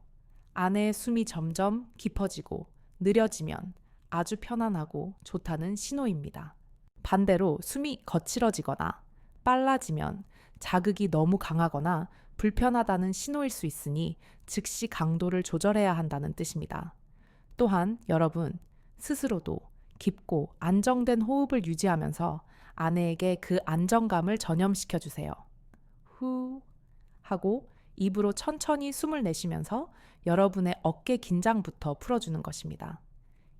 아내의 숨이 점점 깊어지고 느려지면 아주 편안하고 좋다는 신호입니다. 반대로 숨이 거칠어지거나 빨라지면 자극이 너무 강하거나 불편하다는 신호일 수 있으니 즉시 강도를 조절해야 한다는 뜻입니다. 또한 여러분 스스로도 깊고 안정된 호흡을 유지하면서 아내에게 그 안정감을 전염시켜 주세요. 후 하고 입으로 천천히 숨을 내쉬면서 여러분의 어깨 긴장부터 풀어주는 것입니다.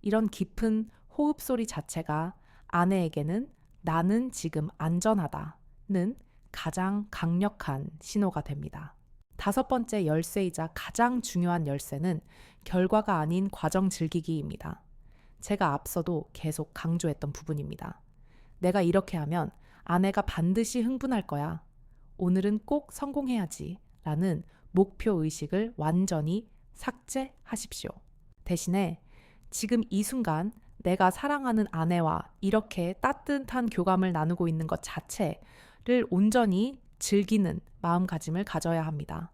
이런 깊은 호흡 소리 자체가 아내에게는 나는 지금 안전하다는 가장 강력한 신호가 됩니다. 다섯 번째 열쇠이자 가장 중요한 열쇠는 결과가 아닌 과정 즐기기입니다. 제가 앞서도 계속 강조했던 부분입니다. 내가 이렇게 하면 아내가 반드시 흥분할 거야. 오늘은 꼭 성공해야지. 라는 목표 의식을 완전히 삭제하십시오. 대신에 지금 이 순간 내가 사랑하는 아내와 이렇게 따뜻한 교감을 나누고 있는 것 자체를 온전히 즐기는 마음가짐을 가져야 합니다.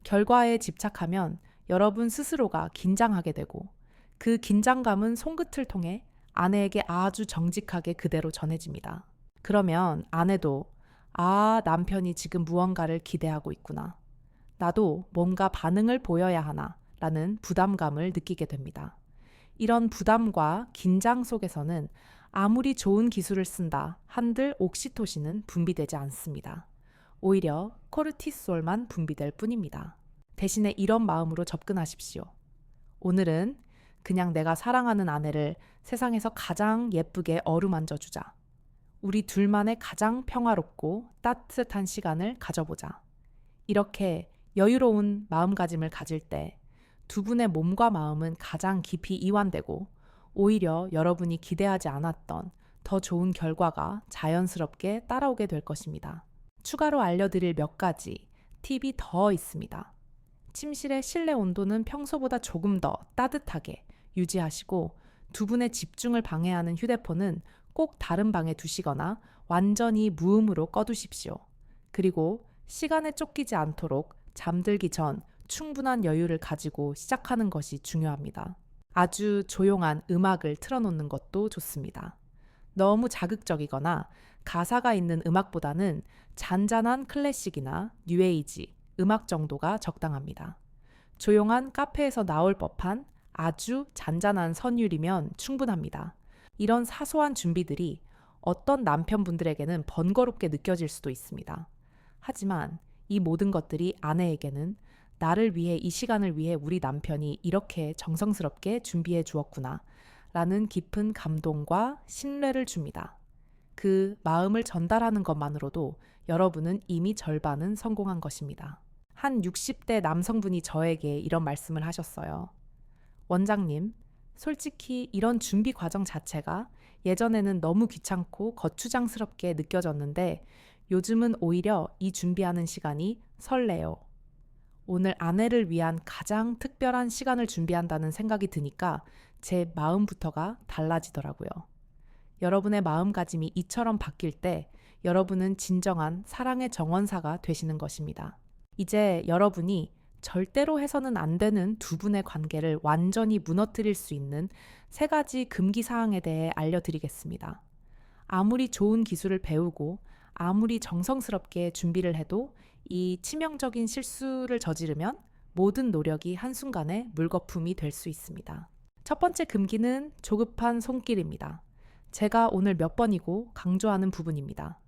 결과에 집착하면 여러분 스스로가 긴장하게 되고 그 긴장감은 손끝을 통해 아내에게 아주 정직하게 그대로 전해집니다. 그러면 아내도 남편이 지금 무언가를 기대하고 있구나. 나도 뭔가 반응을 보여야 하나 라는 부담감을 느끼게 됩니다. 이런 부담과 긴장 속에서는 아무리 좋은 기술을 쓴다 한들 옥시토신은 분비되지 않습니다. 오히려 코르티솔만 분비될 뿐입니다. 대신에 이런 마음으로 접근하십시오. 오늘은 그냥 내가 사랑하는 아내를 세상에서 가장 예쁘게 어루만져 주자. 우리 둘만의 가장 평화롭고 따뜻한 시간을 가져보자. 이렇게 여유로운 마음가짐을 가질 때 두 분의 몸과 마음은 가장 깊이 이완되고 오히려 여러분이 기대하지 않았던 더 좋은 결과가 자연스럽게 따라오게 될 것입니다. 추가로 알려드릴 몇 가지 팁이 더 있습니다. 침실의 실내 온도는 평소보다 조금 더 따뜻하게 유지하시고 두 분의 집중을 방해하는 휴대폰은 꼭 다른 방에 두시거나 완전히 무음으로 꺼두십시오. 그리고 시간에 쫓기지 않도록 잠들기 전 충분한 여유를 가지고 시작하는 것이 중요합니다. 아주 조용한 음악을 틀어놓는 것도 좋습니다. 너무 자극적이거나 가사가 있는 음악보다는 잔잔한 클래식이나 뉴에이지, 음악 정도가 적당합니다. 조용한 카페에서 나올 법한 아주 잔잔한 선율이면 충분합니다. 이런 사소한 준비들이 어떤 남편분들에게는 번거롭게 느껴질 수도 있습니다. 하지만 이 모든 것들이 아내에게는 나를 위해 이 시간을 위해 우리 남편이 이렇게 정성스럽게 준비해 주었구나 라는 깊은 감동과 신뢰를 줍니다. 그 마음을 전달하는 것만으로도 여러분은 이미 절반은 성공한 것입니다. 한 60대 남성분이 저에게 이런 말씀을 하셨어요. 원장님, 솔직히 이런 준비 과정 자체가 예전에는 너무 귀찮고 거추장스럽게 느껴졌는데 요즘은 오히려 이 준비하는 시간이 설레요. 오늘 아내를 위한 가장 특별한 시간을 준비한다는 생각이 드니까 제 마음부터가 달라지더라고요. 여러분의 마음가짐이 이처럼 바뀔 때 여러분은 진정한 사랑의 정원사가 되시는 것입니다. 이제 여러분이 절대로 해서는 안 되는 두 분의 관계를 완전히 무너뜨릴 수 있는 3가지 금기 사항에 대해 알려드리겠습니다. 아무리 좋은 기술을 배우고 아무리 정성스럽게 준비를 해도 이 치명적인 실수를 저지르면 모든 노력이 한순간에 물거품이 될 수 있습니다. 첫 번째 금기는 조급한 손길입니다. 제가 오늘 몇 번이고 강조하는 부분입니다.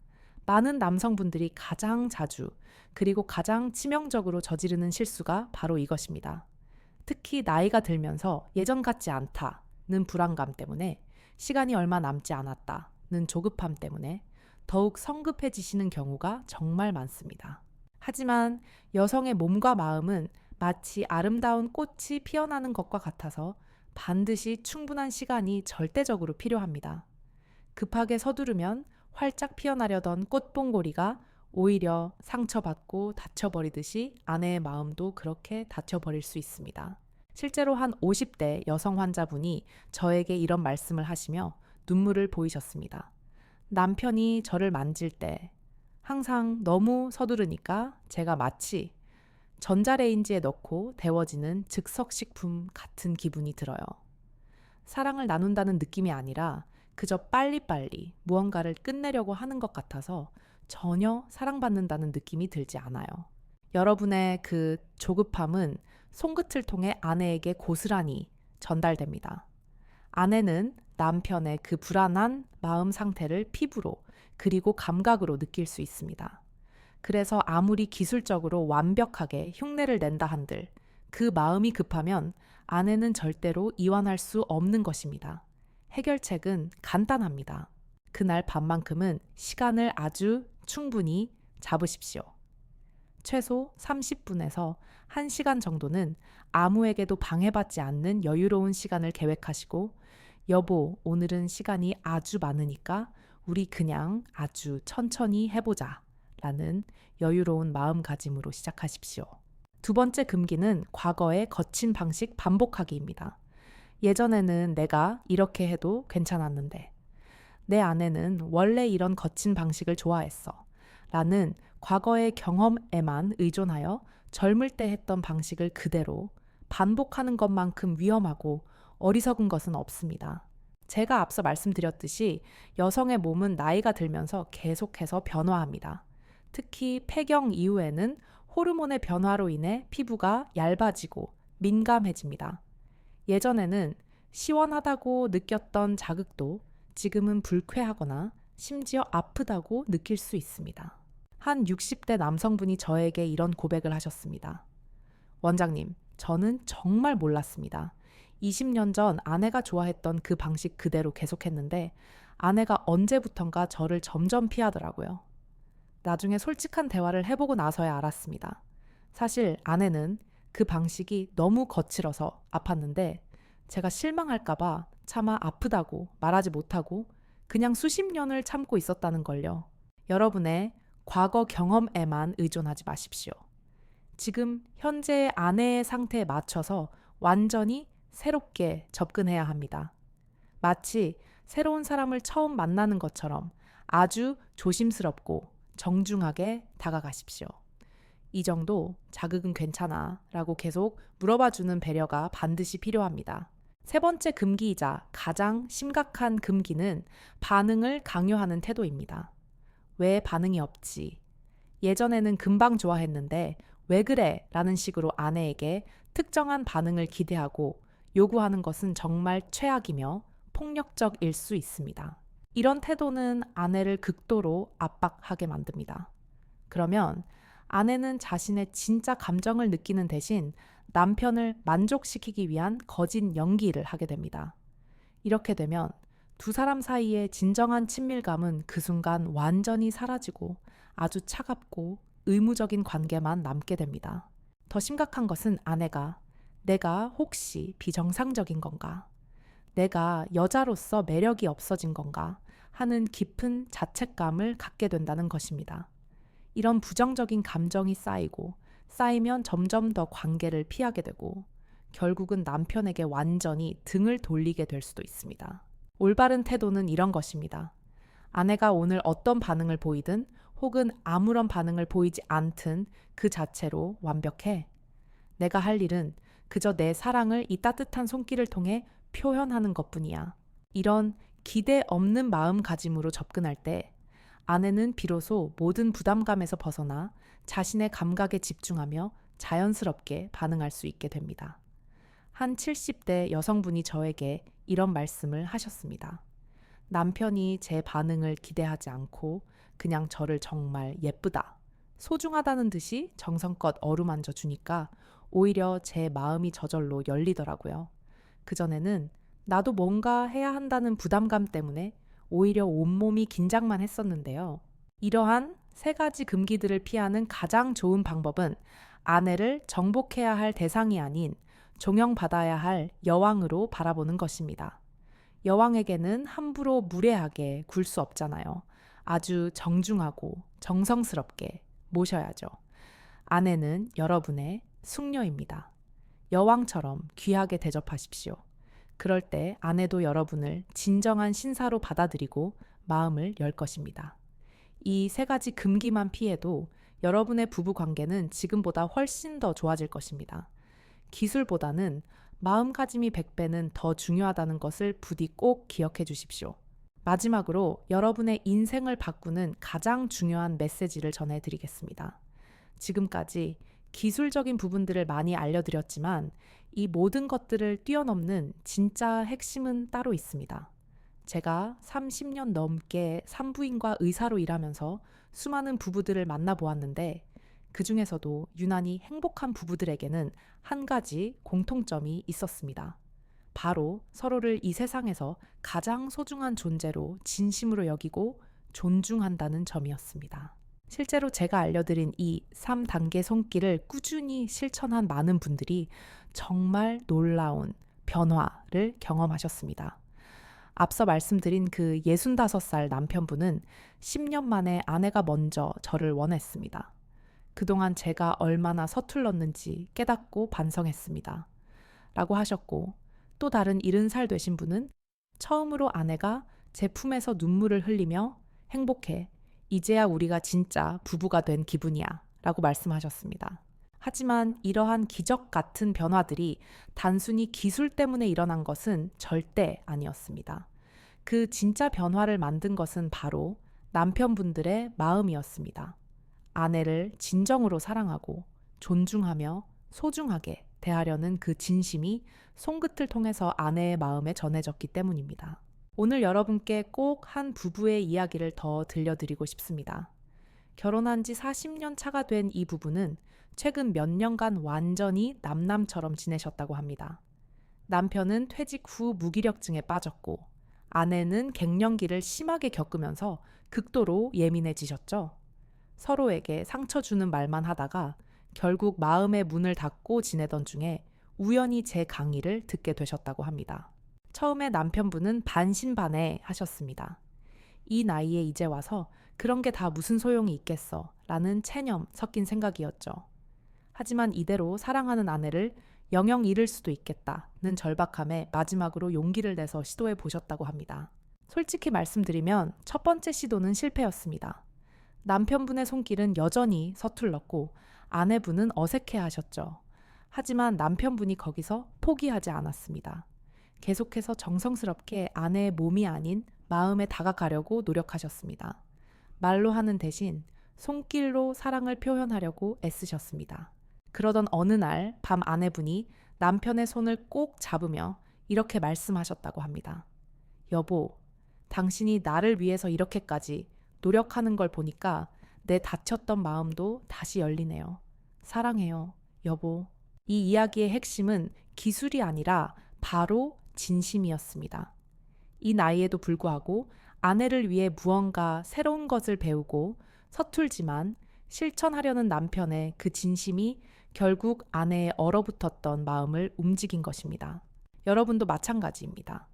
많은 남성분들이 가장 자주 그리고 가장 치명적으로 저지르는 실수가 바로 이것입니다. 특히 나이가 들면서 예전 같지 않다는 불안감 때문에 시간이 얼마 남지 않았다는 조급함 때문에 더욱 성급해지시는 경우가 정말 많습니다. 하지만 여성의 몸과 마음은 마치 아름다운 꽃이 피어나는 것과 같아서 반드시 충분한 시간이 절대적으로 필요합니다. 급하게 서두르면 활짝 피어나려던 꽃봉고리가 오히려 상처받고 다쳐버리듯이 아내의 마음도 그렇게 다쳐버릴 수 있습니다. 실제로 한 50대 여성 환자분이 저에게 이런 말씀을 하시며 눈물을 보이셨습니다. 남편이 저를 만질 때 항상 너무 서두르니까 제가 마치 전자레인지에 넣고 데워지는 즉석식품 같은 기분이 들어요. 사랑을 나눈다는 느낌이 아니라 그저 빨리빨리 무언가를 끝내려고 하는 것 같아서 전혀 사랑받는다는 느낌이 들지 않아요. 여러분의 그 조급함은 손끝을 통해 아내에게 고스란히 전달됩니다. 아내는 남편의 그 불안한 마음 상태를 피부로 그리고 감각으로 느낄 수 있습니다. 그래서 아무리 기술적으로 완벽하게 흉내를 낸다 한들 그 마음이 급하면 아내는 절대로 이완할 수 없는 것입니다. 해결책은 간단합니다. 그날 밤만큼은 시간을 아주 충분히 잡으십시오. 최소 30분에서 1시간 정도는 아무에게도 방해받지 않는 여유로운 시간을 계획하시고 여보, 오늘은 시간이 아주 많으니까 우리 그냥 아주 천천히 해보자 라는 여유로운 마음가짐으로 시작하십시오. 두 번째 금기는 과거의 거친 방식 반복하기입니다. 예전에는 내가 이렇게 해도 괜찮았는데 내 아내는 원래 이런 거친 방식을 좋아했어 라는 과거의 경험에만 의존하여 젊을 때 했던 방식을 그대로 반복하는 것만큼 위험하고 어리석은 것은 없습니다. 제가 앞서 말씀드렸듯이 여성의 몸은 나이가 들면서 계속해서 변화합니다. 특히 폐경 이후에는 호르몬의 변화로 인해 피부가 얇아지고 민감해집니다. 예전에는 시원하다고 느꼈던 자극도 지금은 불쾌하거나 심지어 아프다고 느낄 수 있습니다. 한 60대 남성분이 저에게 이런 고백을 하셨습니다. 원장님, 저는 정말 몰랐습니다. 20년 전 아내가 좋아했던 그 방식 그대로 계속했는데 아내가 언제부턴가 저를 점점 피하더라고요. 나중에 솔직한 대화를 해보고 나서야 알았습니다. 사실 아내는 그 방식이 너무 거칠어서 아팠는데 제가 실망할까봐 차마 아프다고 말하지 못하고 그냥 수십 년을 참고 있었다는 걸요. 여러분의 과거 경험에만 의존하지 마십시오. 지금 현재의 아내의 상태에 맞춰서 완전히 새롭게 접근해야 합니다. 마치 새로운 사람을 처음 만나는 것처럼 아주 조심스럽고 정중하게 다가가십시오. 이 정도 자극은 괜찮아 라고 계속 물어봐주는 배려가 반드시 필요합니다. 세 번째 금기이자 가장 심각한 금기는 반응을 강요하는 태도입니다. 왜 반응이 없지? 예전에는 금방 좋아했는데 왜 그래? 라는 식으로 아내에게 특정한 반응을 기대하고 요구하는 것은 정말 최악이며 폭력적일 수 있습니다. 이런 태도는 아내를 극도로 압박하게 만듭니다. 그러면 아내는 자신의 진짜 감정을 느끼는 대신 남편을 만족시키기 위한 거짓 연기를 하게 됩니다. 이렇게 되면 두 사람 사이의 진정한 친밀감은 그 순간 완전히 사라지고 아주 차갑고 의무적인 관계만 남게 됩니다. 더 심각한 것은 아내가 내가 혹시 비정상적인 건가? 내가 여자로서 매력이 없어진 건가? 하는 깊은 자책감을 갖게 된다는 것입니다. 이런 부정적인 감정이 쌓이면 점점 더 관계를 피하게 되고 결국은 남편에게 완전히 등을 돌리게 될 수도 있습니다. 올바른 태도는 이런 것입니다. 아내가 오늘 어떤 반응을 보이든 혹은 아무런 반응을 보이지 않든 그 자체로 완벽해. 내가 할 일은 그저 내 사랑을 이 따뜻한 손길을 통해 표현하는 것뿐이야. 이런 기대 없는 마음가짐으로 접근할 때 아내는 비로소 모든 부담감에서 벗어나 자신의 감각에 집중하며 자연스럽게 반응할 수 있게 됩니다. 한 70대 여성분이 저에게 이런 말씀을 하셨습니다. 남편이 제 반응을 기대하지 않고 그냥 저를 정말 예쁘다, 소중하다는 듯이 정성껏 어루만져 주니까 오히려 제 마음이 저절로 열리더라고요. 그전에는 나도 뭔가 해야 한다는 부담감 때문에 오히려 온몸이 긴장만 했었는데요. 이러한 세 가지 금기들을 피하는 가장 좋은 방법은 아내를 정복해야 할 대상이 아닌 종영받아야 할 여왕으로 바라보는 것입니다. 여왕에게는 함부로 무례하게 굴 수 없잖아요. 아주 정중하고 정성스럽게 모셔야죠. 아내는 여러분의 숙녀입니다. 여왕처럼 귀하게 대접하십시오. 그럴 때 아내도 여러분을 진정한 신사로 받아들이고 마음을 열 것입니다. 이 세 가지 금기만 피해도 여러분의 부부 관계는 지금보다 훨씬 더 좋아질 것입니다. 기술보다는 마음가짐이 100배는 더 중요하다는 것을 부디 꼭 기억해 주십시오. 마지막으로 여러분의 인생을 바꾸는 가장 중요한 메시지를 전해드리겠습니다. 지금까지 기술적인 부분들을 많이 알려드렸지만 이 모든 것들을 뛰어넘는 진짜 핵심은 따로 있습니다. 제가 30년 넘게 산부인과 의사로 일하면서 수많은 부부들을 만나보았는데 그 중에서도 유난히 행복한 부부들에게는 한 가지 공통점이 있었습니다. 바로 서로를 이 세상에서 가장 소중한 존재로 진심으로 여기고 존중한다는 점이었습니다. 실제로 제가 알려드린 이 3단계 손길을 꾸준히 실천한 많은 분들이 정말 놀라운 변화를 경험하셨습니다. 앞서 말씀드린 그 65살 남편분은 10년 만에 아내가 먼저 저를 원했습니다. 그동안 제가 얼마나 서툴렀는지 깨닫고 반성했습니다. 라고 하셨고, 또 다른 70살 되신 분은 처음으로 아내가 제 품에서 눈물을 흘리며 행복해. 이제야 우리가 진짜 부부가 된 기분이야. 라고 말씀하셨습니다. 하지만 이러한 기적 같은 변화들이 단순히 기술 때문에 일어난 것은 절대 아니었습니다. 그 진짜 변화를 만든 것은 바로 남편분들의 마음이었습니다. 아내를 진정으로 사랑하고 존중하며 소중하게 대하려는 그 진심이 손끝을 통해서 아내의 마음에 전해졌기 때문입니다. 오늘 여러분께 꼭 한 부부의 이야기를 더 들려드리고 싶습니다. 결혼한 지 40년 차가 된 이 부부는 최근 몇 년간 완전히 남남처럼 지내셨다고 합니다. 남편은 퇴직 후 무기력증에 빠졌고 아내는 갱년기를 심하게 겪으면서 극도로 예민해지셨죠. 서로에게 상처 주는 말만 하다가 결국 마음의 문을 닫고 지내던 중에 우연히 제 강의를 듣게 되셨다고 합니다. 처음에 남편분은 반신반의 하셨습니다. 이 나이에 이제 와서 그런 게 다 무슨 소용이 있겠어 라는 체념 섞인 생각이었죠. 하지만 이대로 사랑하는 아내를 영영 잃을 수도 있겠다는 절박함에 마지막으로 용기를 내서 시도해 보셨다고 합니다. 솔직히 말씀드리면 첫 번째 시도는 실패였습니다. 남편분의 손길은 여전히 서툴렀고 아내분은 어색해 하셨죠. 하지만 남편분이 거기서 포기하지 않았습니다. 계속해서 정성스럽게 아내의 몸이 아닌 마음에 다가가려고 노력하셨습니다. 말로 하는 대신 손길로 사랑을 표현하려고 애쓰셨습니다. 그러던 어느 날 밤 아내분이 남편의 손을 꼭 잡으며 이렇게 말씀하셨다고 합니다. 여보, 당신이 나를 위해서 이렇게까지 노력하는 걸 보니까 내 닫혔던 마음도 다시 열리네요. 사랑해요, 여보. 이 이야기의 핵심은 기술이 아니라 바로 진심이었습니다. 이 나이에도 불구하고 아내를 위해 무언가 새로운 것을 배우고 서툴지만 실천하려는 남편의 그 진심이 결국 아내의 얼어붙었던 마음을 움직인 것입니다. 여러분도 마찬가지입니다.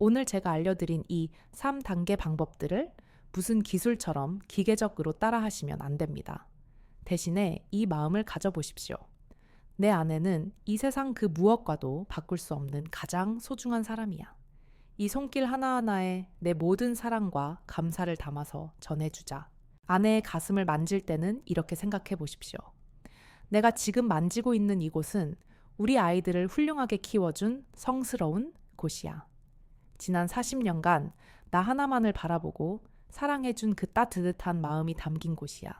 오늘 제가 알려드린 이 3단계 방법들을 무슨 기술처럼 기계적으로 따라하시면 안 됩니다. 대신에 이 마음을 가져보십시오. 내 아내는 이 세상 그 무엇과도 바꿀 수 없는 가장 소중한 사람이야. 이 손길 하나하나에 내 모든 사랑과 감사를 담아서 전해주자. 아내의 가슴을 만질 때는 이렇게 생각해 보십시오. 내가 지금 만지고 있는 이곳은 우리 아이들을 훌륭하게 키워준 성스러운 곳이야. 지난 40년간 나 하나만을 바라보고 사랑해준 그 따뜻한 마음이 담긴 곳이야.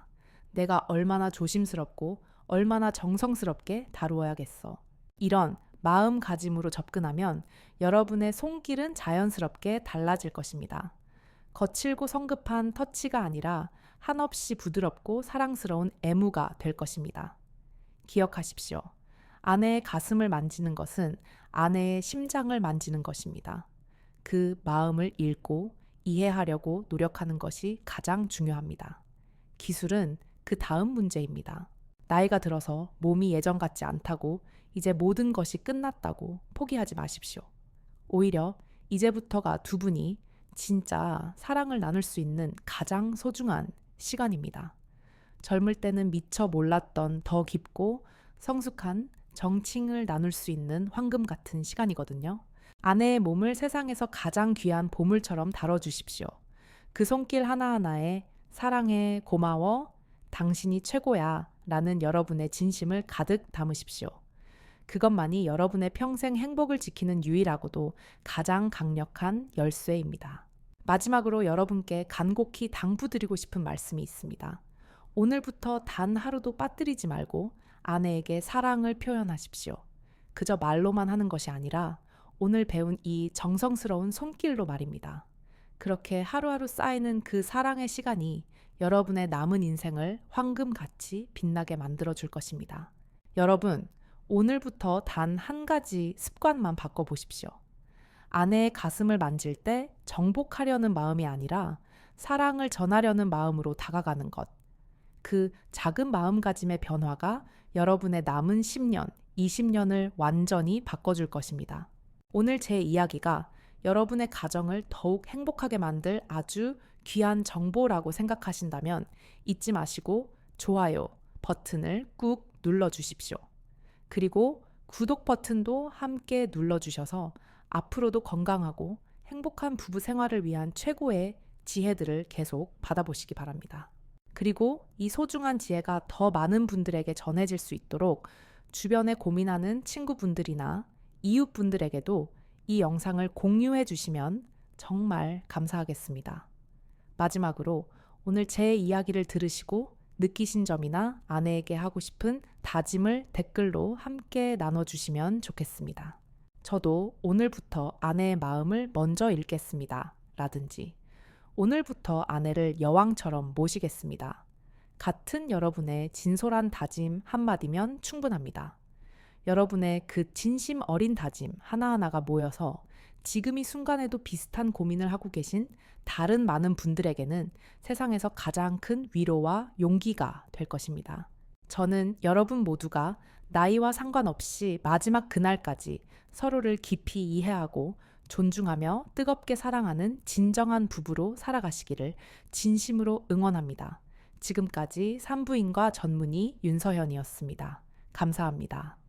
내가 얼마나 조심스럽고 얼마나 정성스럽게 다루어야겠어. 이런 마음가짐으로 접근하면 여러분의 손길은 자연스럽게 달라질 것입니다. 거칠고 성급한 터치가 아니라 한없이 부드럽고 사랑스러운 애무가 될 것입니다. 기억하십시오. 아내의 가슴을 만지는 것은 아내의 심장을 만지는 것입니다. 그 마음을 읽고 이해하려고 노력하는 것이 가장 중요합니다. 기술은 그 다음 문제입니다. 나이가 들어서 몸이 예전 같지 않다고 이제 모든 것이 끝났다고 포기하지 마십시오. 오히려 이제부터가 두 분이 진짜 사랑을 나눌 수 있는 가장 소중한 시간입니다. 젊을 때는 미처 몰랐던 더 깊고 성숙한 정칭을 나눌 수 있는 황금 같은 시간이거든요. 아내의 몸을 세상에서 가장 귀한 보물처럼 다뤄주십시오. 그 손길 하나하나에 사랑해, 고마워, 당신이 최고야 라는 여러분의 진심을 가득 담으십시오. 그것만이 여러분의 평생 행복을 지키는 유일하고도 가장 강력한 열쇠입니다. 마지막으로 여러분께 간곡히 당부드리고 싶은 말씀이 있습니다. 오늘부터 단 하루도 빠뜨리지 말고 아내에게 사랑을 표현하십시오. 그저 말로만 하는 것이 아니라 오늘 배운 이 정성스러운 손길로 말입니다. 그렇게 하루하루 쌓이는 그 사랑의 시간이 여러분의 남은 인생을 황금같이 빛나게 만들어줄 것입니다. 여러분, 오늘부터 단 한 가지 습관만 바꿔보십시오. 아내의 가슴을 만질 때 정복하려는 마음이 아니라 사랑을 전하려는 마음으로 다가가는 것. 그 작은 마음가짐의 변화가 여러분의 남은 10년, 20년을 완전히 바꿔줄 것입니다. 오늘 제 이야기가 여러분의 가정을 더욱 행복하게 만들 아주 귀한 정보라고 생각하신다면 잊지 마시고 좋아요 버튼을 꾹 눌러주십시오. 그리고 구독 버튼도 함께 눌러주셔서 앞으로도 건강하고 행복한 부부 생활을 위한 최고의 지혜들을 계속 받아보시기 바랍니다. 그리고 이 소중한 지혜가 더 많은 분들에게 전해질 수 있도록 주변에 고민하는 친구분들이나 이웃분들에게도 이 영상을 공유해 주시면 정말 감사하겠습니다. 마지막으로 오늘 제 이야기를 들으시고 느끼신 점이나 아내에게 하고 싶은 다짐을 댓글로 함께 나눠주시면 좋겠습니다. 저도 오늘부터 아내의 마음을 먼저 읽겠습니다. 라든지 오늘부터 아내를 여왕처럼 모시겠습니다. 같은 여러분의 진솔한 다짐 한마디면 충분합니다. 여러분의 그 진심 어린 다짐 하나하나가 모여서 지금 이 순간에도 비슷한 고민을 하고 계신 다른 많은 분들에게는 세상에서 가장 큰 위로와 용기가 될 것입니다. 저는 여러분 모두가 나이와 상관없이 마지막 그날까지 서로를 깊이 이해하고 존중하며 뜨겁게 사랑하는 진정한 부부로 살아가시기를 진심으로 응원합니다. 지금까지 산부인과 전문의 윤서현이었습니다. 감사합니다.